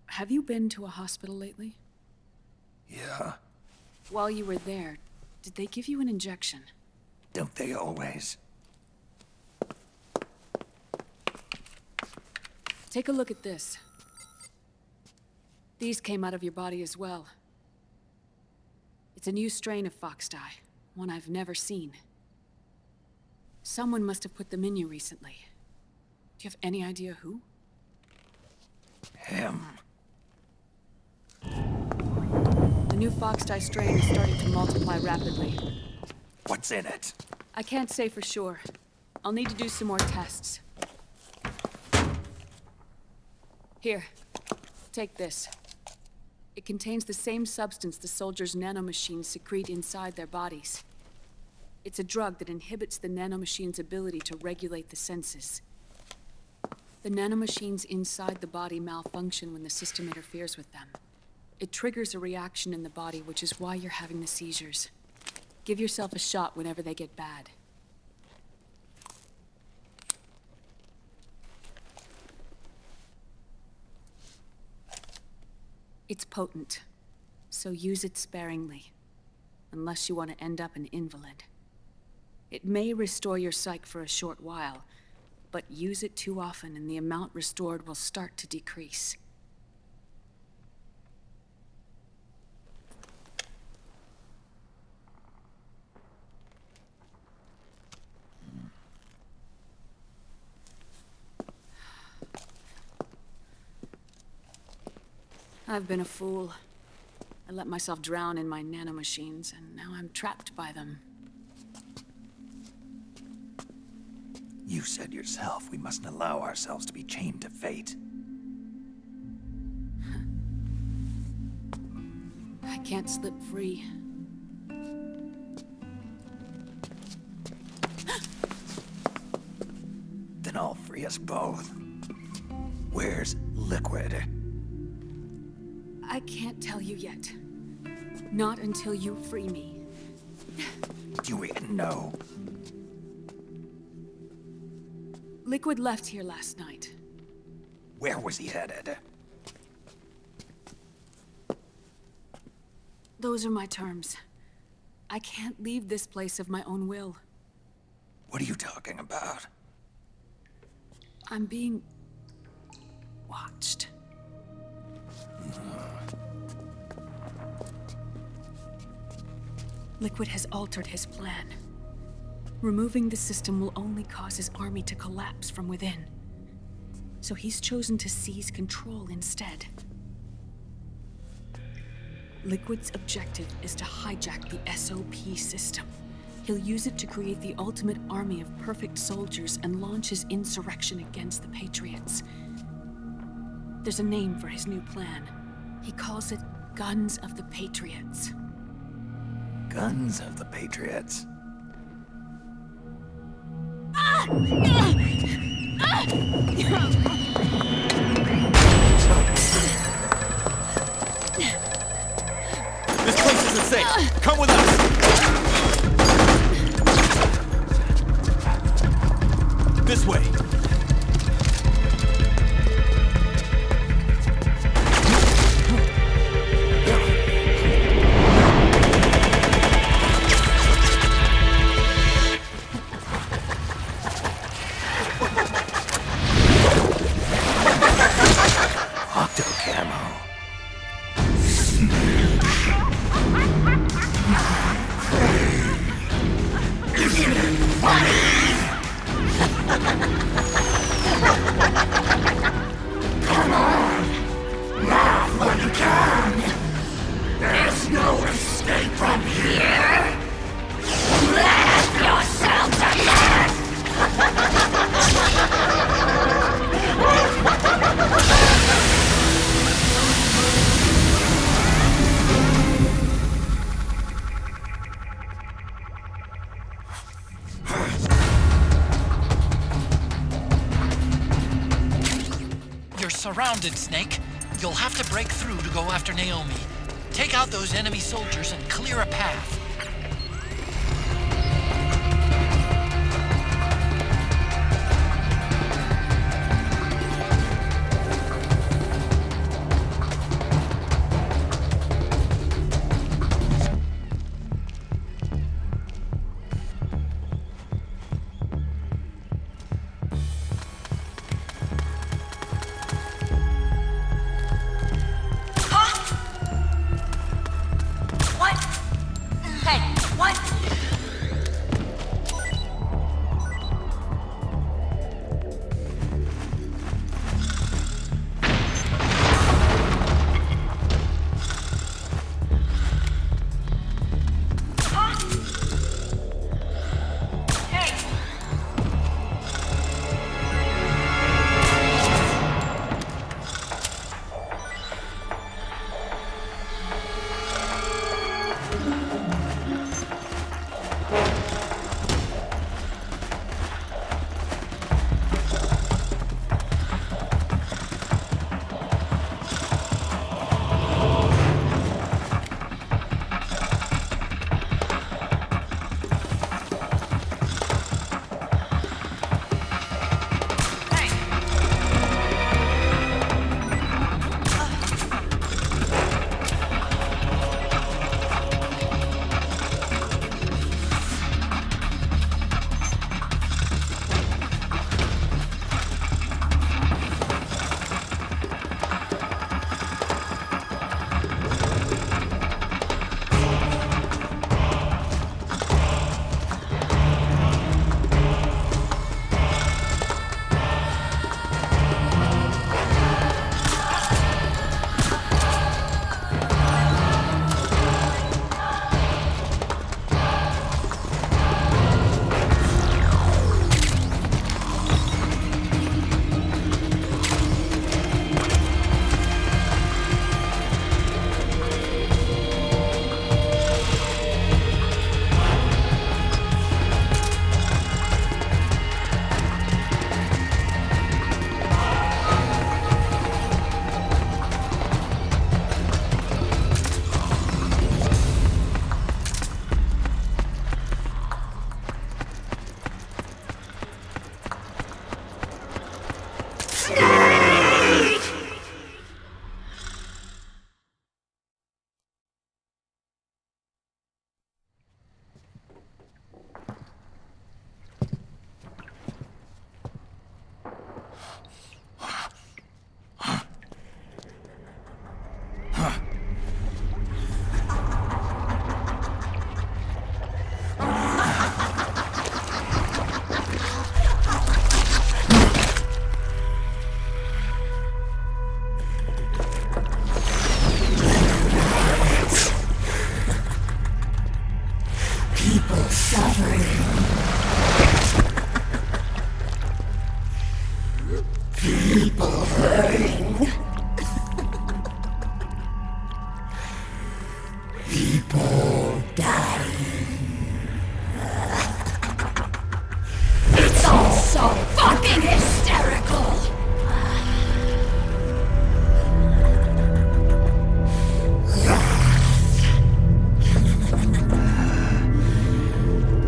Have you been to a hospital lately? Yeah. While you were there, did they give you an injection? Don't they always? Take a look at this. These came out of your body as well. It's a new strain of Foxdie, one I've never seen. Someone must have put them in you recently. Do you have any idea who? Him. The new Foxdie strain is starting to multiply rapidly. What's in it? I can't say for sure. I'll need to do some more tests. Here, take this. It contains the same substance the soldiers' nanomachines secrete inside their bodies. It's a drug that inhibits the nanomachine's ability to regulate the senses. The nanomachines inside the body malfunction when the system interferes with them. It triggers a reaction in the body, which is why you're having the seizures. Give yourself a shot whenever they get bad. It's potent, so use it sparingly, unless you want to end up an invalid. It may restore your psyche for a short while, but use it too often and the amount restored will start to decrease. I've been a fool. I let myself drown in my nanomachines, and now I'm trapped by them. You said yourself we mustn't allow ourselves to be chained to fate. I can't slip free. Then I'll free us both. Where's Liquid? I can't tell you yet. Not until you free me. Do you even know? Liquid left here last night. Where was he headed? Those are my terms. I can't leave this place of my own will. What are you talking about? I'm being... watched. Liquid has altered his plan. Removing the system will only cause his army to collapse from within. So he's chosen to seize control instead. Liquid's objective is to hijack the SOP system. He'll use it to create the ultimate army of perfect soldiers and launch his insurrection against the Patriots. There's a name for his new plan. He calls it Guns of the Patriots. Guns of the Patriots. This place isn't safe. Come with us. This way. Surrounded, Snake. You'll have to break through to go after Naomi. Take out those enemy soldiers and clear a path. People hurting. People dying. It's all so fucking hysterical.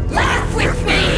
Laugh with me!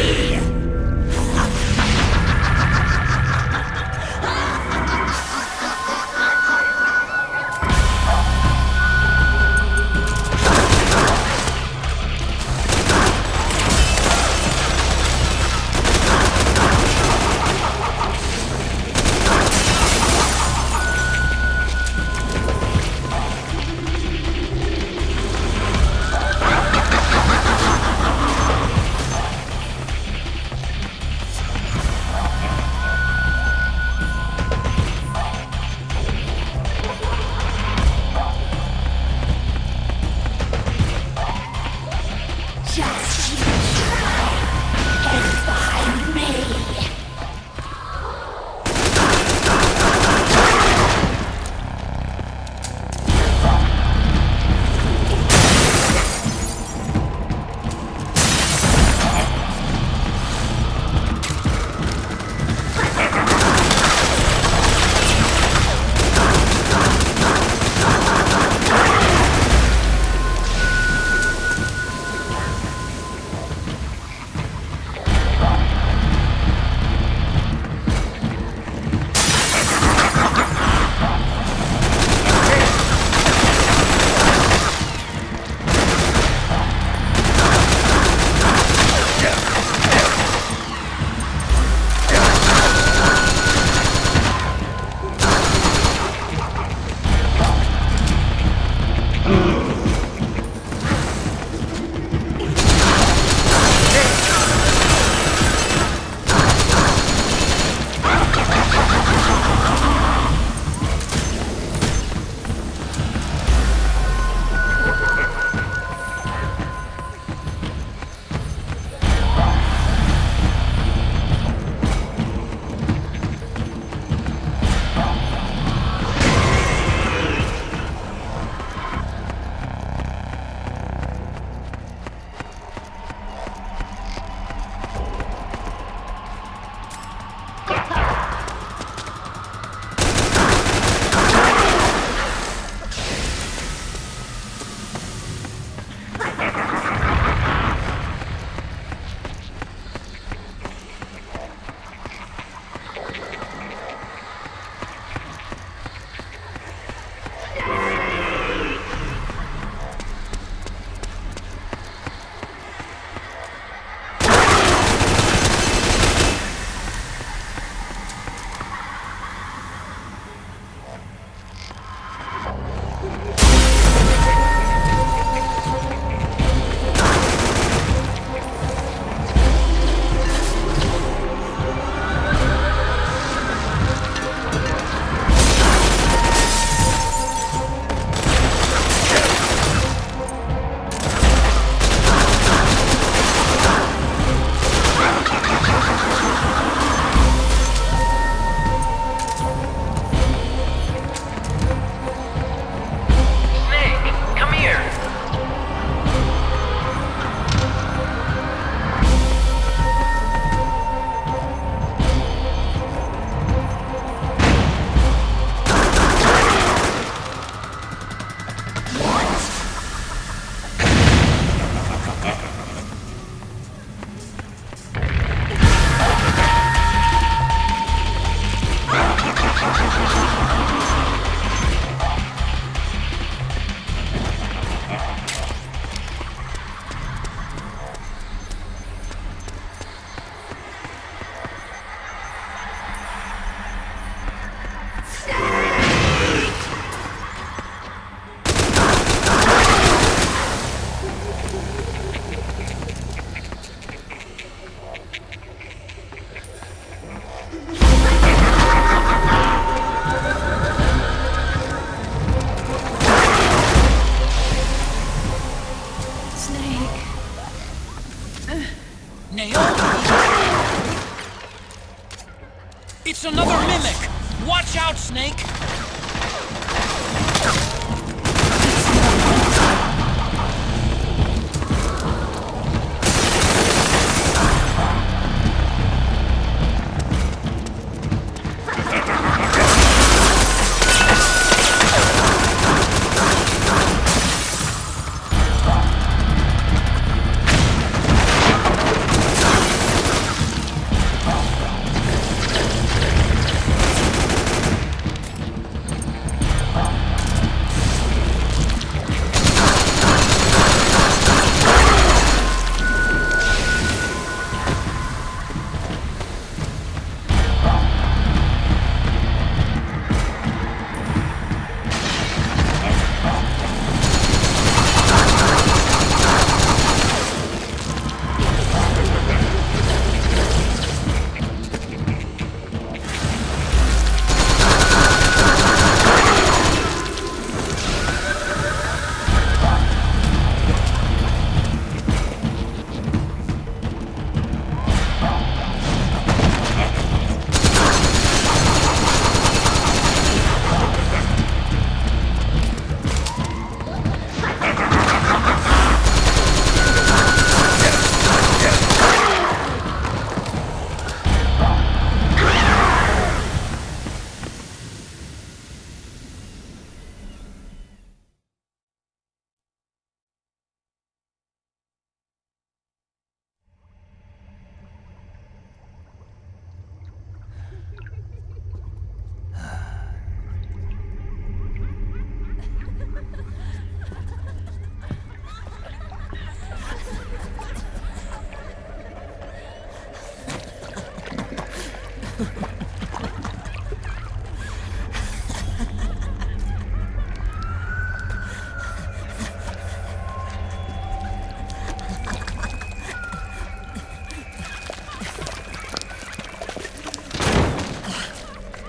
Watch out, Snake!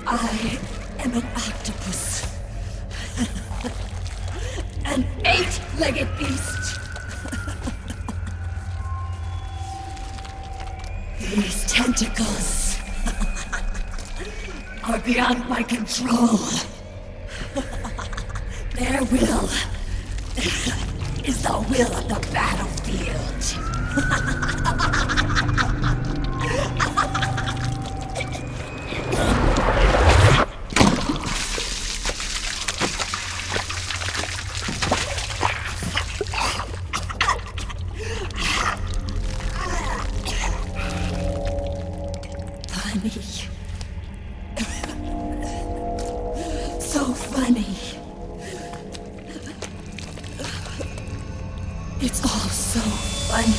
I am an octopus. An 8-legged beast. These tentacles are beyond my control. Their will is the will of the battlefield. So funny. It's all so funny.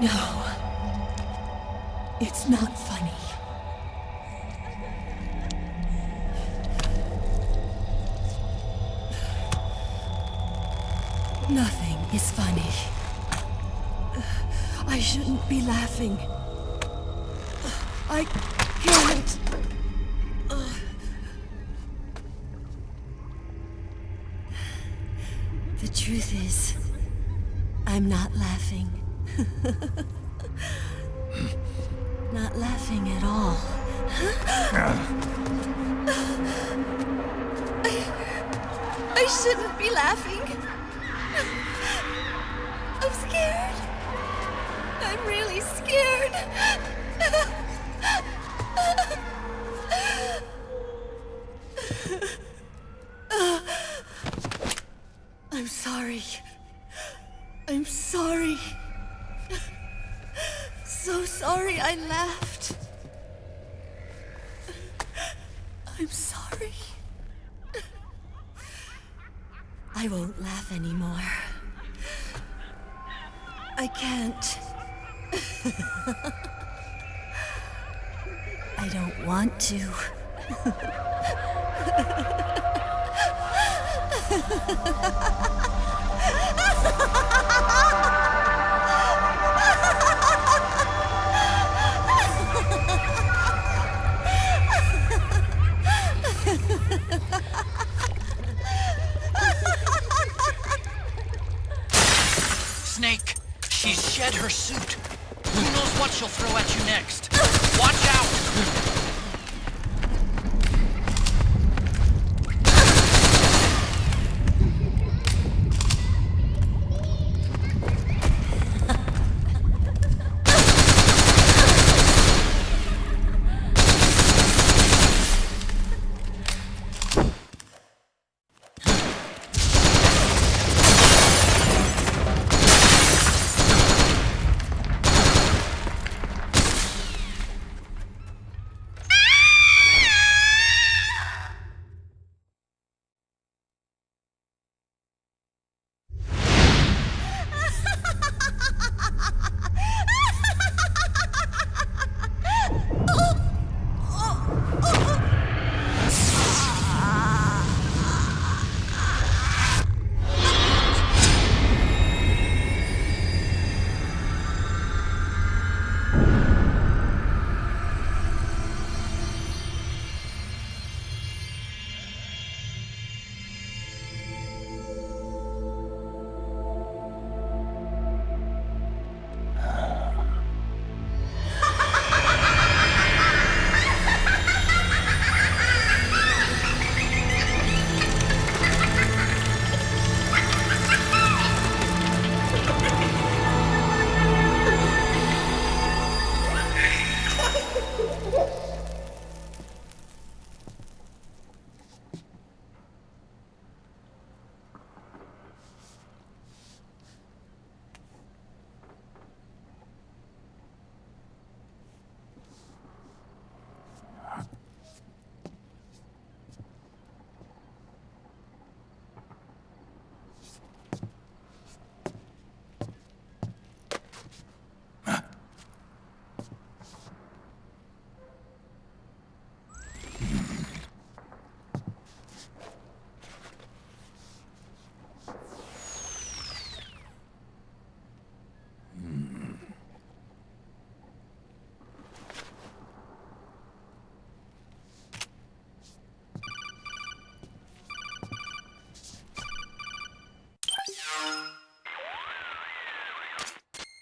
No, it's not funny. Nothing is funny. I shouldn't be laughing. I can't. The truth is, I'm not laughing. Not laughing at all. I shouldn't be laughing. I'm scared. I'm really scared. I'm sorry. I'm sorry. So sorry I laughed. I'm sorry. I won't laugh anymore. I can't. I don't want to. Snake, she's shed her suit. Who knows what what she'll throw at you next. Watch out!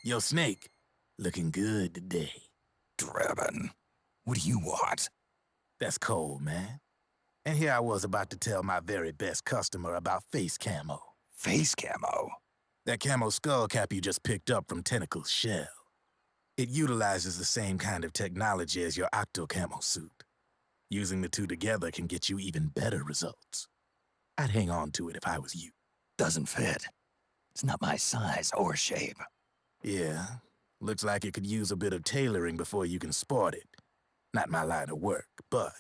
Yo, Snake, looking good today. Drebin, what do you want? That's cold, man. And here I was about to tell my very best customer about face camo. Face camo? That camo skull cap you just picked up from Tentacle's shell. It utilizes the same kind of technology as your octo camo suit. Using the two together can get you even better results. I'd hang on to it if I was you. Doesn't fit. It's not my size or shape. Yeah, looks like it could use a bit of tailoring before you can sport it. Not my line of work, but...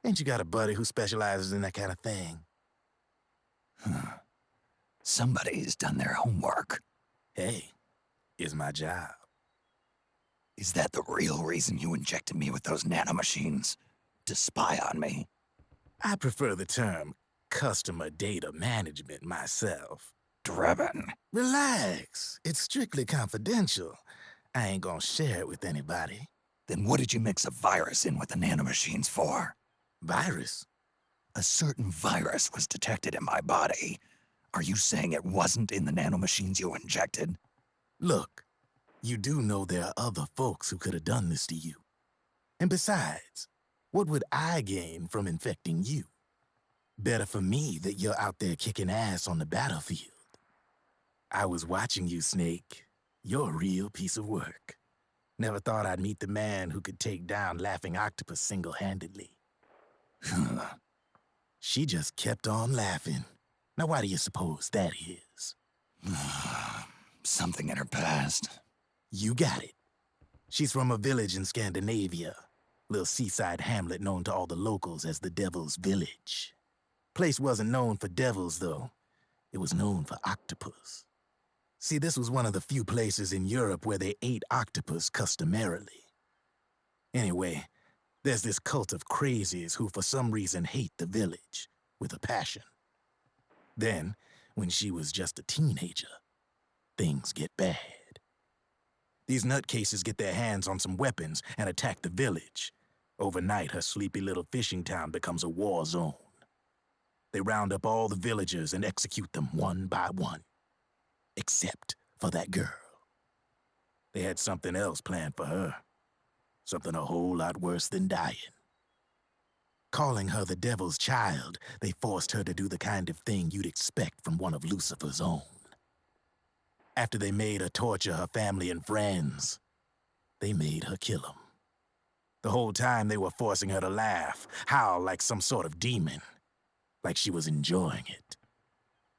Ain't you got a buddy who specializes in that kind of thing? Somebody's done their homework. Hey, it's my job. Is that the real reason you injected me with those nanomachines? To spy on me? I prefer the term customer data management myself. Drebin. Relax. It's strictly confidential. I ain't gonna share it with anybody. Then what did you mix a virus in with the nanomachines for? Virus? A certain virus was detected in my body. Are you saying it wasn't in the nanomachines you injected? Look, you do know there are other folks who could have done this to you. And besides, what would I gain from infecting you? Better for me that you're out there kicking ass on the battlefield. I was watching you, Snake. You're a real piece of work. Never thought I'd meet the man who could take down Laughing Octopus single-handedly. She just kept on laughing. Now why do you suppose that is? Something in her past. You got it. She's from a village in Scandinavia. Little seaside hamlet known to all the locals as the Devil's Village. Place wasn't known for devils, though. It was known for octopus. See, this was one of the few places in Europe where they ate octopus customarily. Anyway, there's this cult of crazies who for some reason hate the village with a passion. Then, when she was just a teenager, things get bad. These nutcases get their hands on some weapons and attack the village. Overnight, her sleepy little fishing town becomes a war zone. They round up all the villagers and execute them one by one. Except for that girl. They had something else planned for her. Something a whole lot worse than dying. Calling her the devil's child, they forced her to do the kind of thing you'd expect from one of Lucifer's own. After they made her torture her family and friends, they made her kill them. The whole time they were forcing her to laugh, howl like some sort of demon, like she was enjoying it.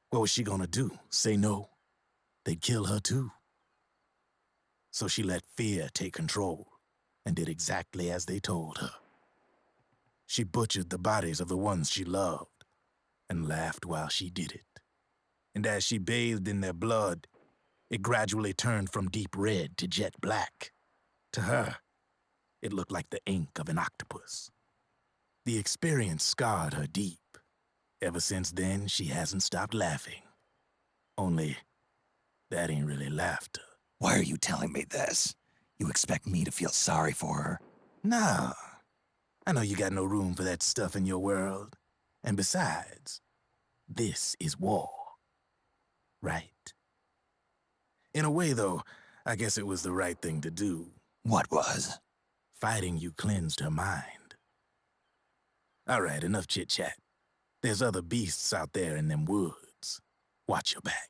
What was she gonna do? Say no? They'd kill her too. So she let fear take control and did exactly as they told her. She butchered the bodies of the ones she loved and laughed while she did it. And as she bathed in their blood, it gradually turned from deep red to jet black. To her, it looked like the ink of an octopus. The experience scarred her deep. Ever since then, she hasn't stopped laughing. Only, that ain't really laughter. Why are you telling me this? You expect me to feel sorry for her? Nah. I know you got no room for that stuff in your world. And besides, this is war. Right? In a way, though, I guess it was the right thing to do. What was? Fighting you cleansed her mind. All right, enough chit-chat. There's other beasts out there in them woods. Watch your back.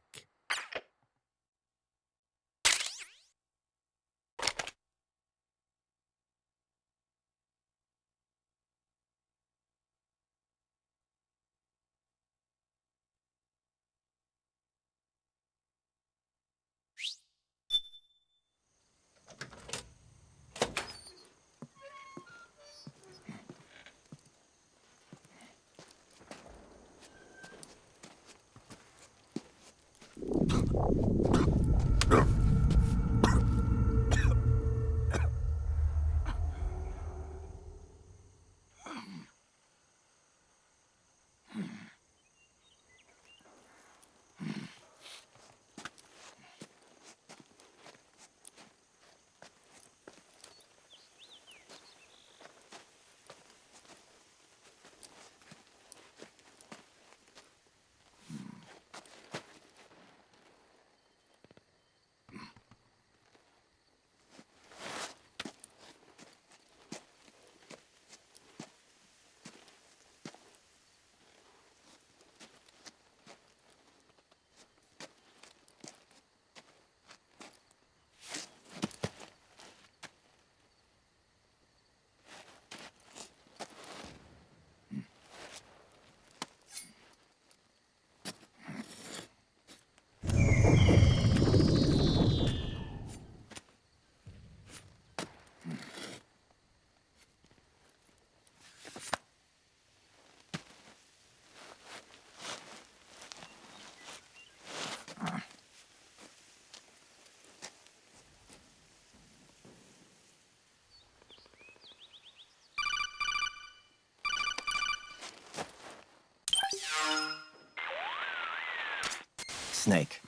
Snake,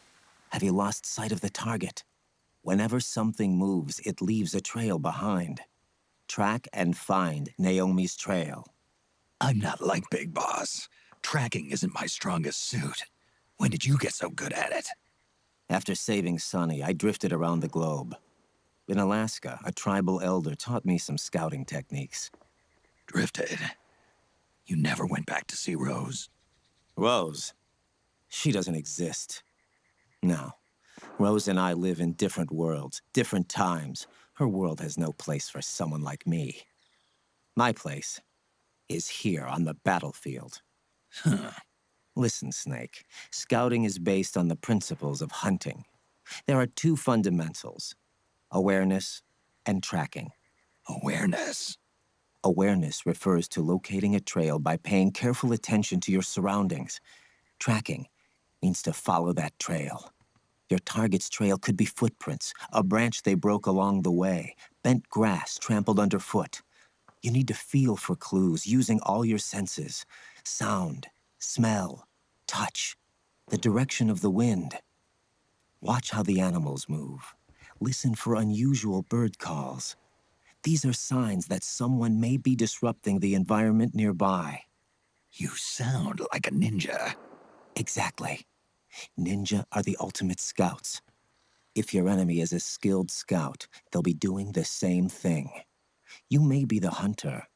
have you lost sight of the target? Whenever something moves, it leaves a trail behind. Track and find Naomi's trail. I'm not like Big Boss. Tracking isn't my strongest suit. When did you get so good at it? After saving Sonny, I drifted around the globe. In Alaska, a tribal elder taught me some scouting techniques. Drifted? You never went back to see Rose? Rose? She doesn't exist. No. Rose and I live in different worlds, different times. Her world has no place for someone like me. My place is here on the battlefield. Huh. Listen, Snake. Scouting is based on the principles of hunting. There are two fundamentals: awareness and tracking. Awareness? Awareness refers to locating a trail by paying careful attention to your surroundings. Tracking means to follow that trail. Your target's trail could be footprints, a branch they broke along the way, bent grass trampled underfoot. You need to feel for clues using all your senses: sound, smell, touch, the direction of the wind. Watch how the animals move. Listen for unusual bird calls. These are signs that someone may be disrupting the environment nearby. You sound like a ninja. Exactly. Ninja are the ultimate scouts. If your enemy is a skilled scout, they'll be doing the same thing. You may be the hunter,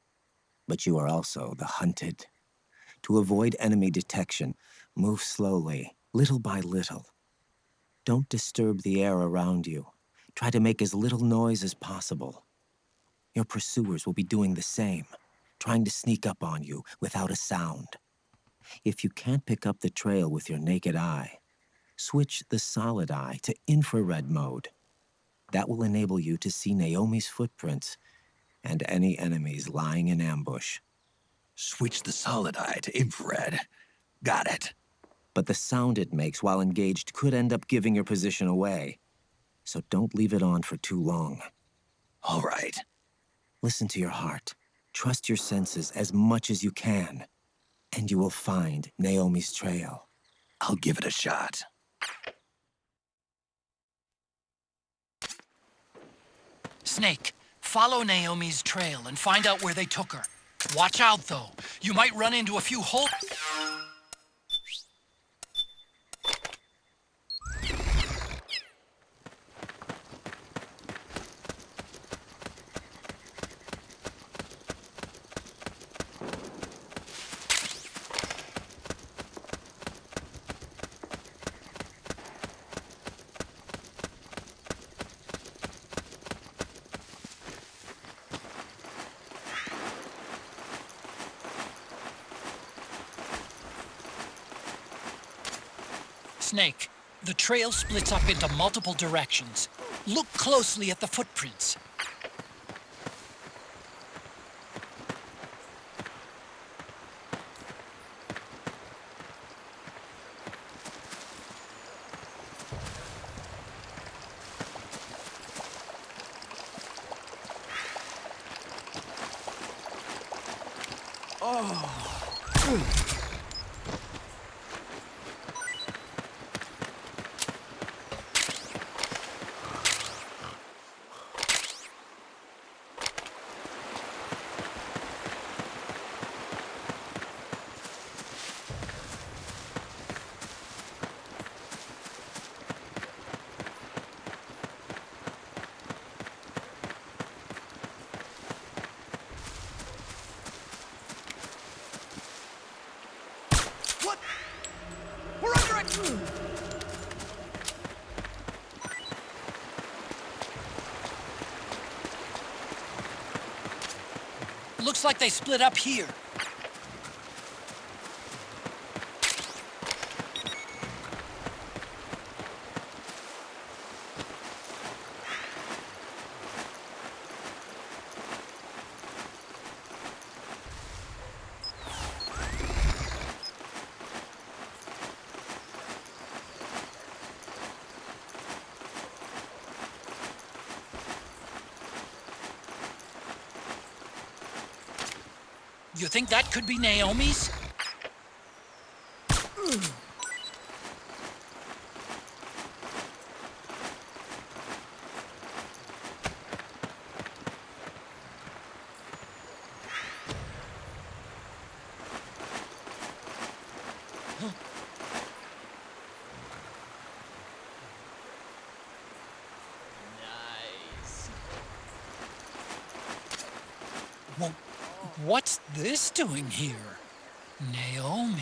but you are also the hunted. To avoid enemy detection, move slowly, little by little. Don't disturb the air around you. Try to make as little noise as possible. Your pursuers will be doing the same, trying to sneak up on you without a sound. If you can't pick up the trail with your naked eye, switch the solid eye to infrared mode. That will enable you to see Naomi's footprints and any enemies lying in ambush. Switch the solid eye to infrared. Got it. But the sound it makes while engaged could end up giving your position away. So don't leave it on for too long. All right. Listen to your heart. Trust your senses as much as you can. And you will find Naomi's trail. I'll give it a shot. Snake, follow Naomi's trail and find out where they took her. Watch out, though. You might run into a few holes. Snake, the trail splits up into multiple directions. Look closely at the footprints. What? We're under it! Looks like they split up here. You think that could be Naomi's? Well, what's this doing here? Naomi.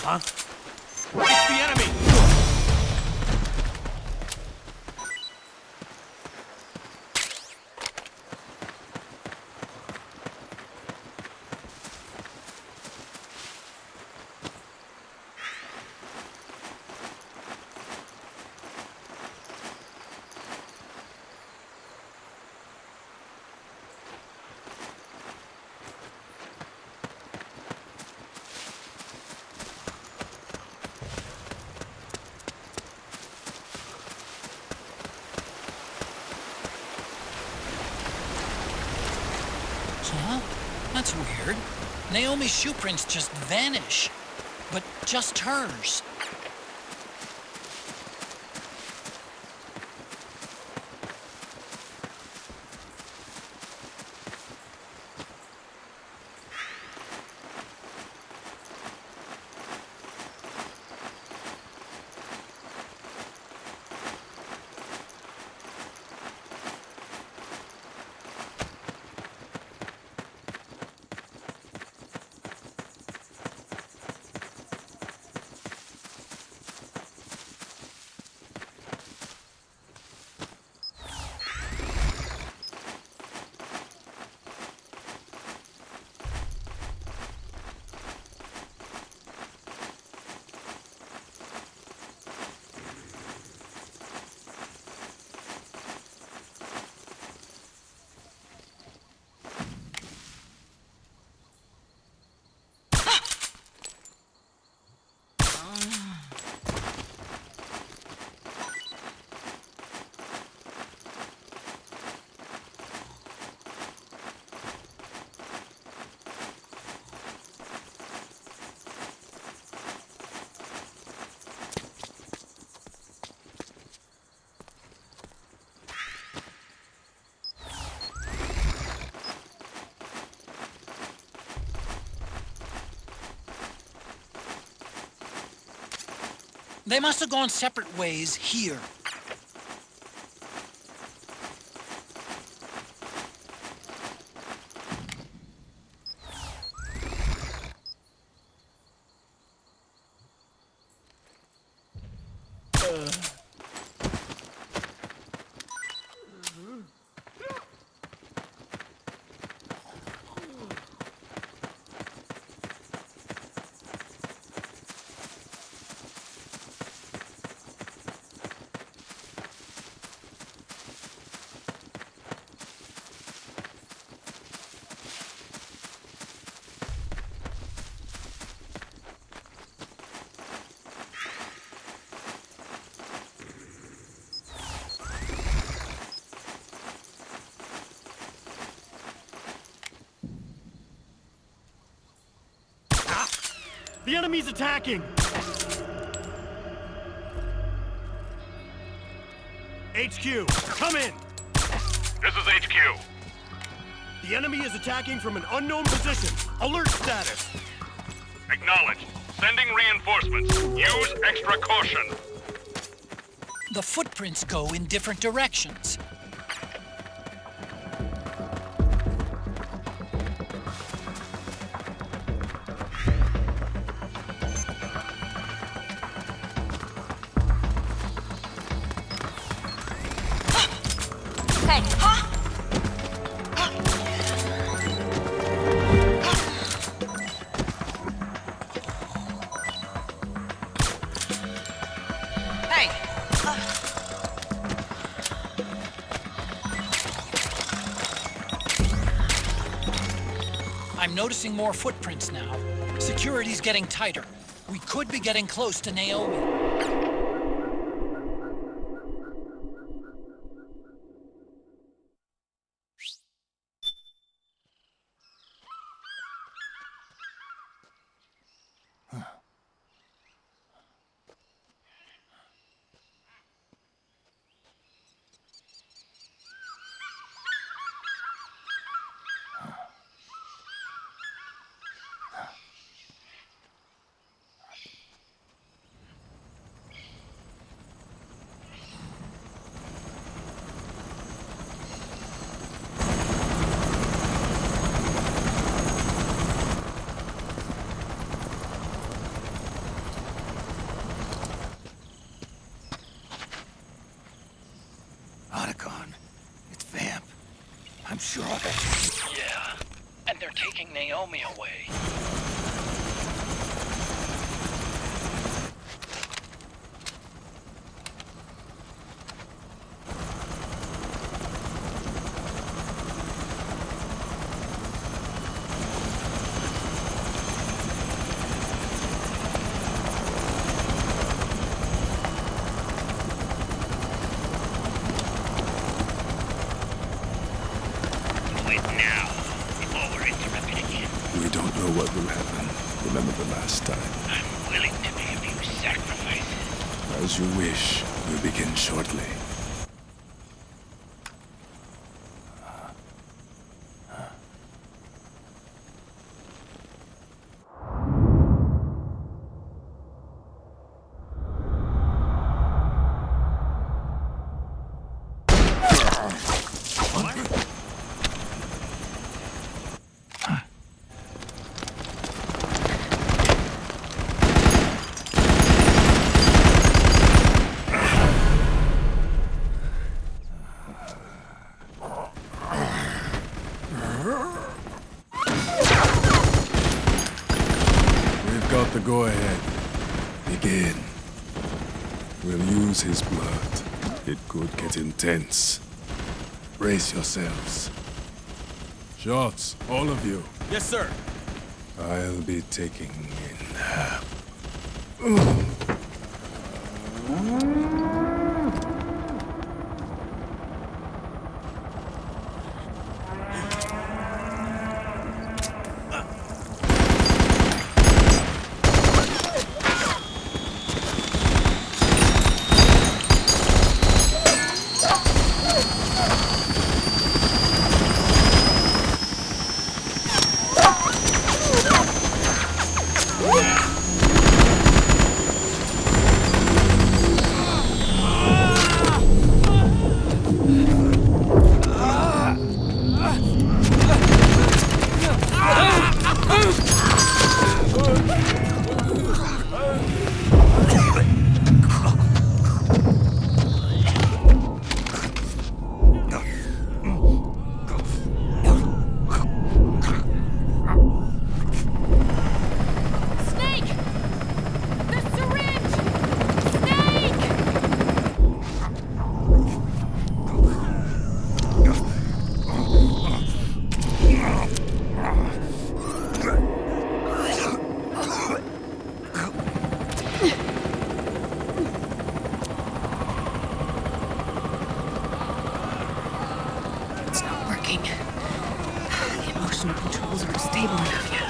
Huh? It's the enemy! Huh? That's weird. Naomi's shoe prints just vanish. But just hers. They must have gone separate ways here. The enemy's attacking! HQ, come in! This is HQ. The enemy is attacking from an unknown position. Alert status! Acknowledged. Sending reinforcements. Use extra caution. The footprints go in different directions. Hey, huh? Hey. I'm noticing more footprints now. Security's getting tighter. We could be getting close to Naomi. I'm sure of it. Yeah, and they're taking Naomi away. We don't know what will happen. Remember the last time. I'm willing to pay a few sacrifices. As you wish. We'll begin shortly. Got the go-ahead. Begin. We'll use his blood. It could get intense. Brace yourselves. Shots, all of you. Yes, sir. I'll be taking in... Controls aren't stable enough yet.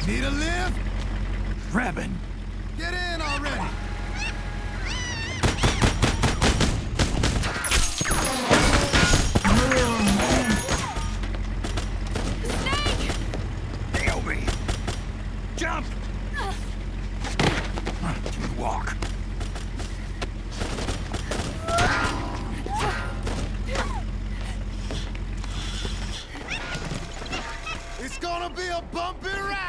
Need a lift? Revan! Get in already! Naomi! Jump! Walk. It's gonna be a bumpy ride!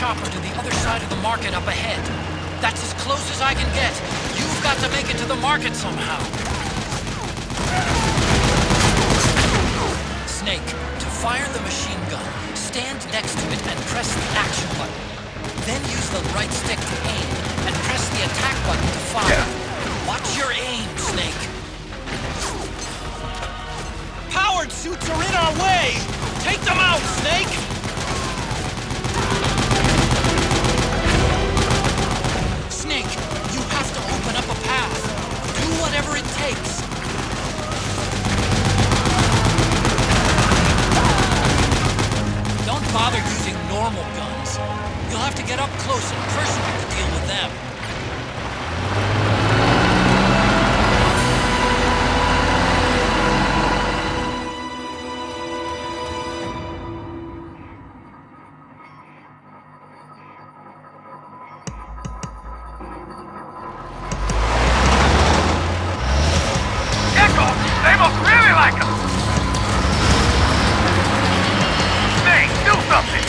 chopper to the other side of the market up ahead. That's as close as I can get. You've got to make it to the market somehow. Snake, to fire the machine gun, stand next to it and press the action button. Then use the right stick to aim, and press the attack button to fire. Watch your aim, Snake. Powered suits are in our way! Take them out, Snake! Snake, you have to open up a path. Do whatever it takes. Don't bother using normal guns. You'll have to get up close and personal to deal with them. They must really like us! Snake, do something!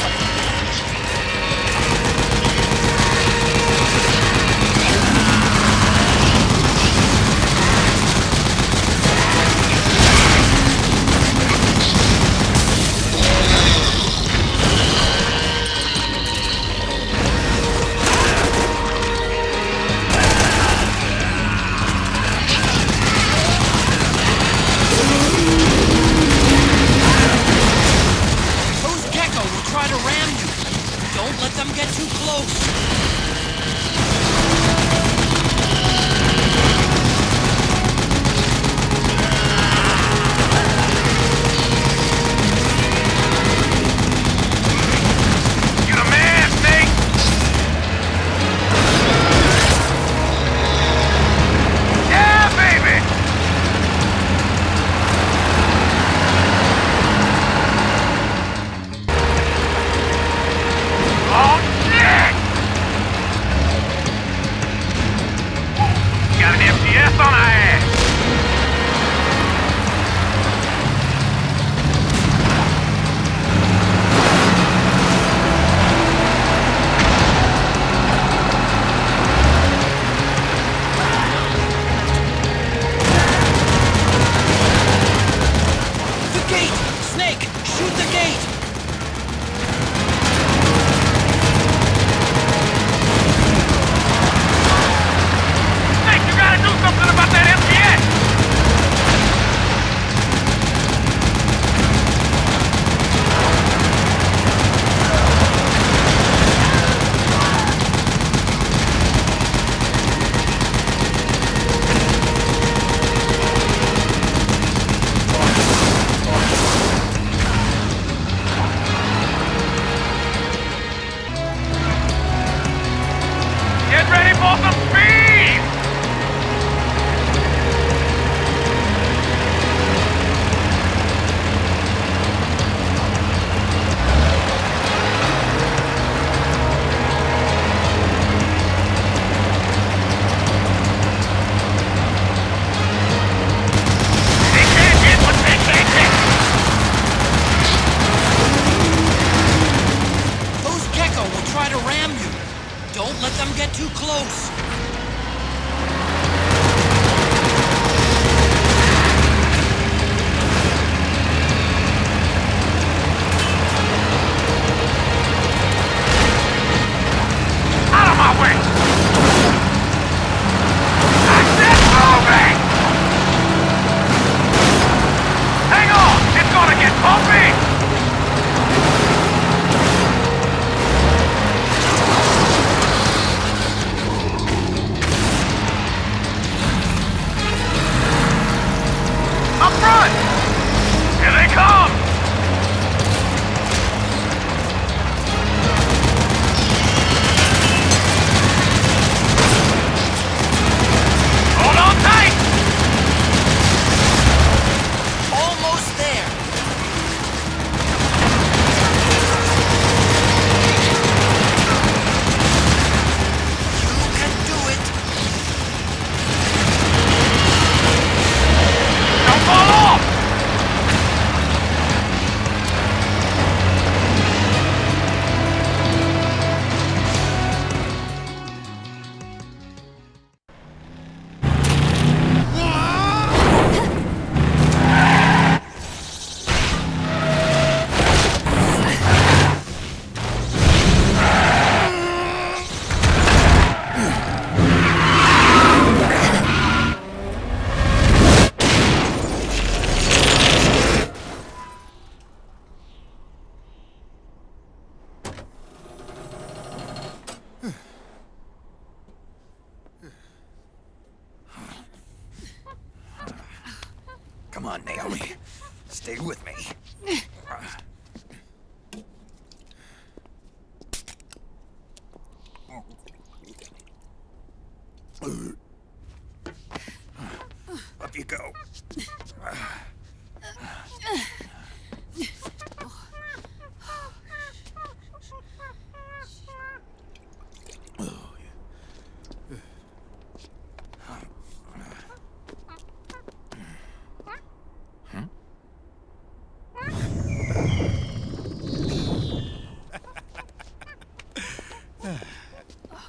Up you go.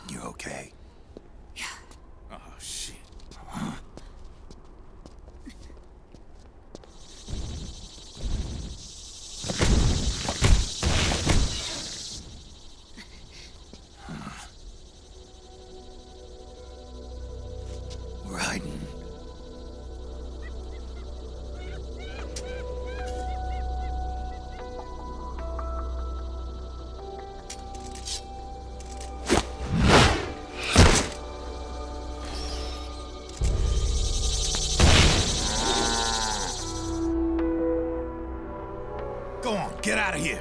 You okay? Yeah. Oh, shit. We're hiding. Go on, get out of here.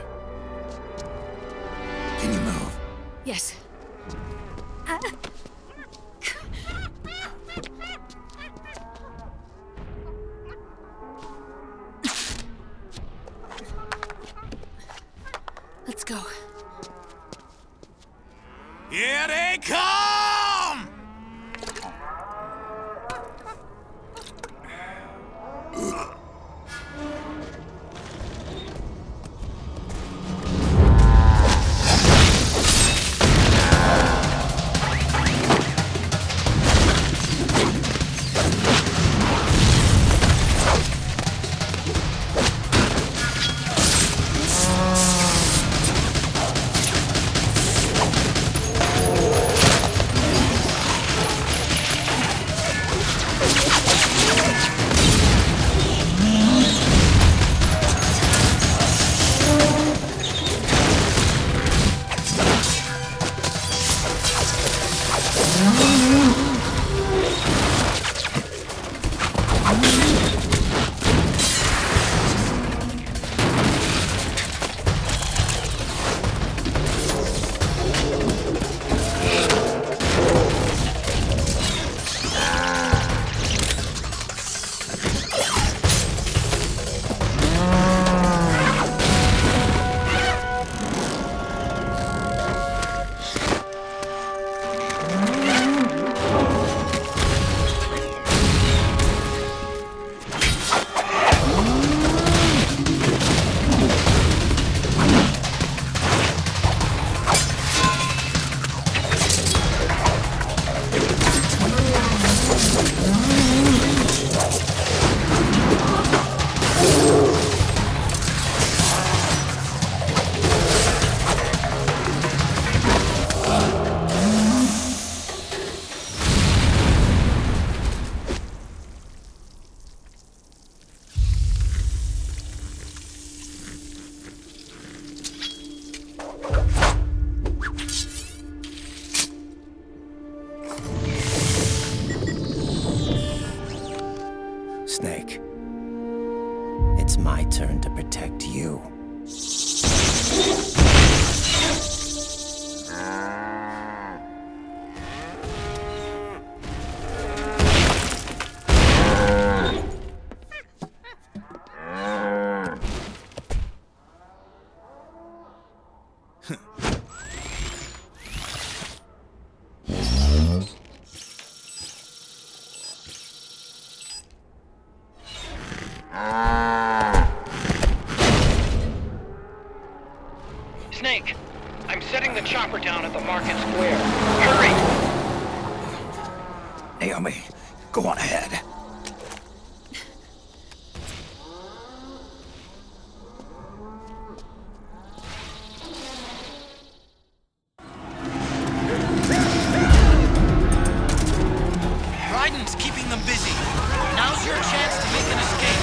Can you move? Yes. Let's go. Here they come! Snake, it's my turn to protect you. Snake, I'm setting the chopper down at the market square. Hurry! Naomi, go on ahead. Raiden's keeping them busy. Now's your chance to make an escape.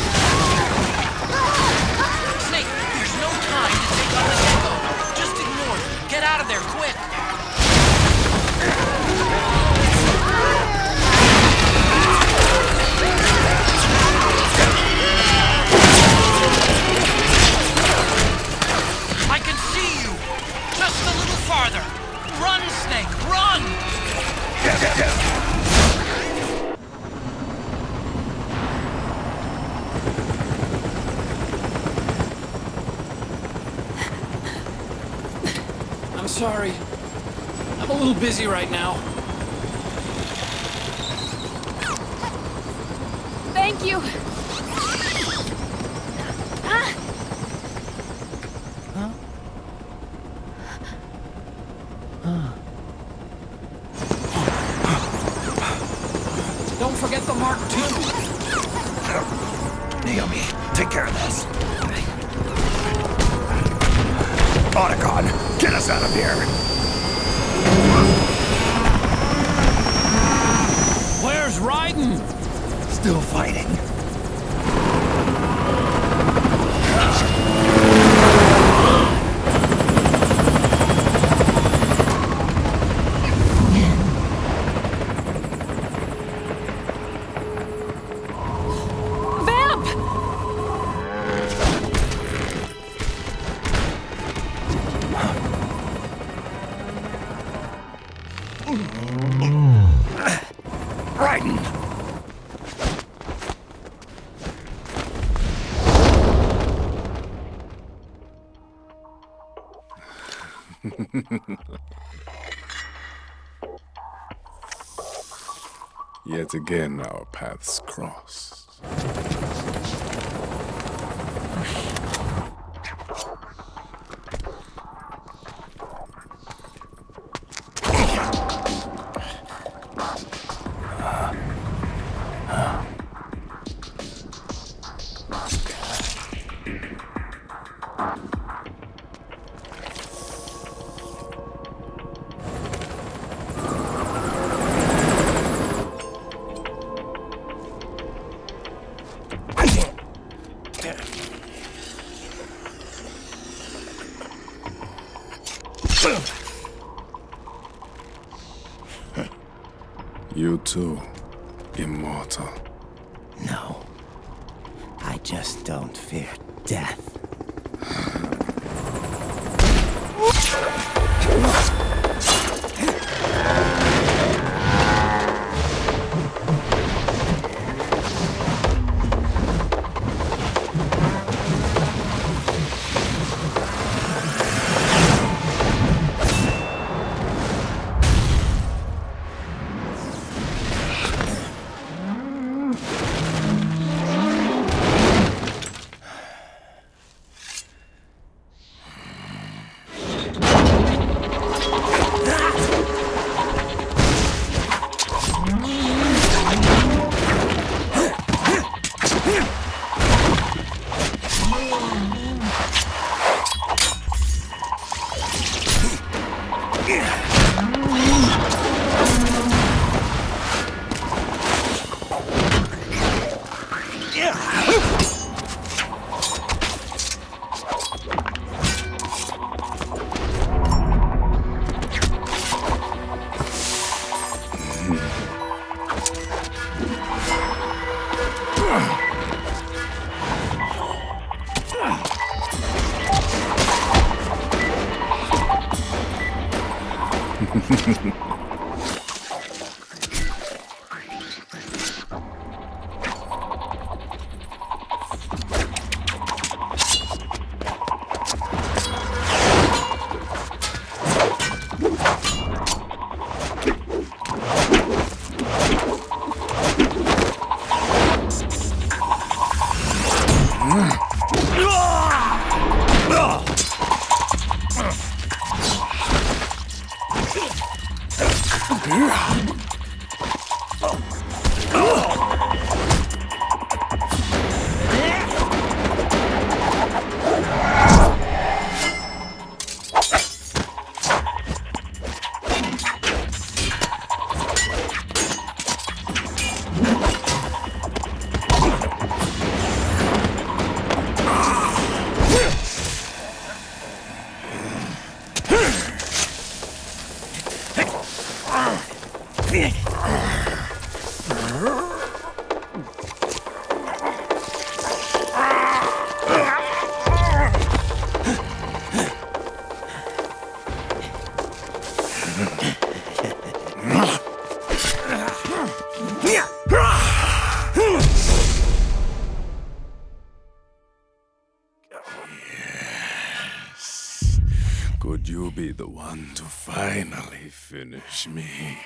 Snake, there's no time to take on the echo. Just ignore it. Get out of there, quick! I'm sorry. I'm a little busy right now. Thank you. Don't forget the Mark II. Naomi, take care of this. Otacon, get us out of here. Where's Raiden? Still fighting. Raiden! Yet again, our paths cross. You too, immortal. No. I just don't fear death. be the one to finally finish me.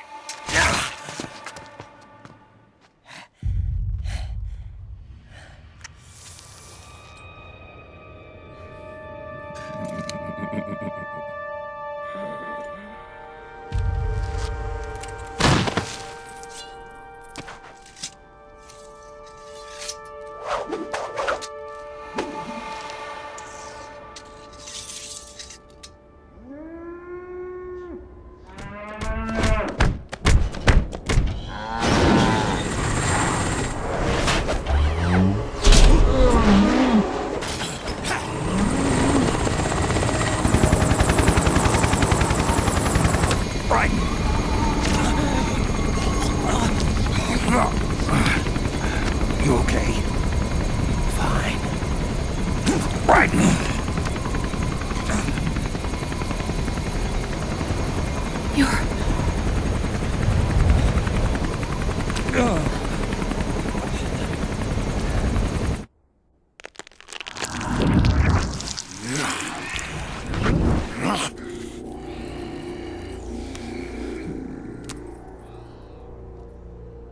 You okay? Fine. Right.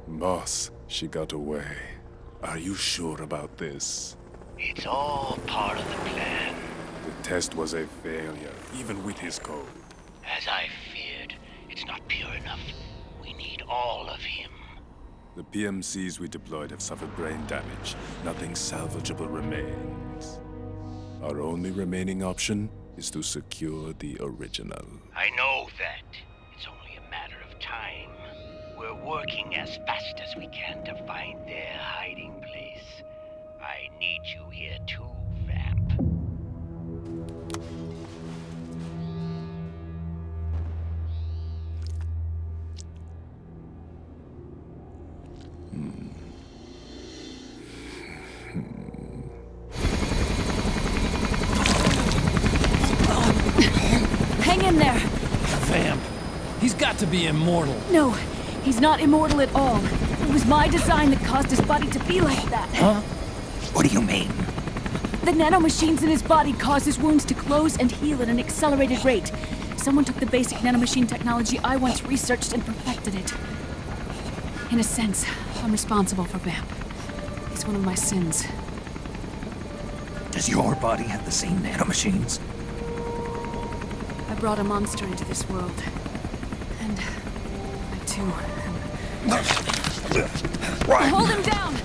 Boss, she got away. Are you sure about this? It's all part of the plan. The test was a failure, even with his code. As I feared, it's not pure enough. We need all of him. The PMCs we deployed have suffered brain damage. Nothing salvageable remains. Our only remaining option is to secure the original. I know that. It's only a matter of time. We're working as fast as we can to find their hiding place. I need you here too, Vamp. Hang in there. Vamp. He's got to be immortal. No, he's not immortal at all. It was my design that caused his body to be like that. Huh? What do you mean? The nanomachines in his body cause his wounds to close and heal at an accelerated rate. Someone took the basic nanomachine technology I once researched and perfected it. In a sense, I'm responsible for Vamp. It's one of my sins. Does your body have the same nanomachines? I brought a monster into this world. And I too am... Right. Hold him down!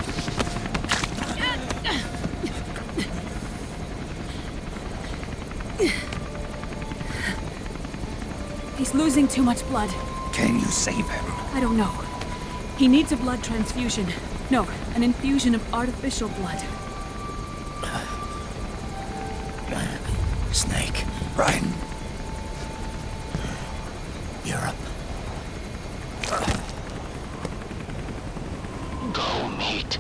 He's losing too much blood. Can you save him? I don't know. He needs a blood transfusion. No, an infusion of artificial blood. Snake. Ryan. Europe. Go meet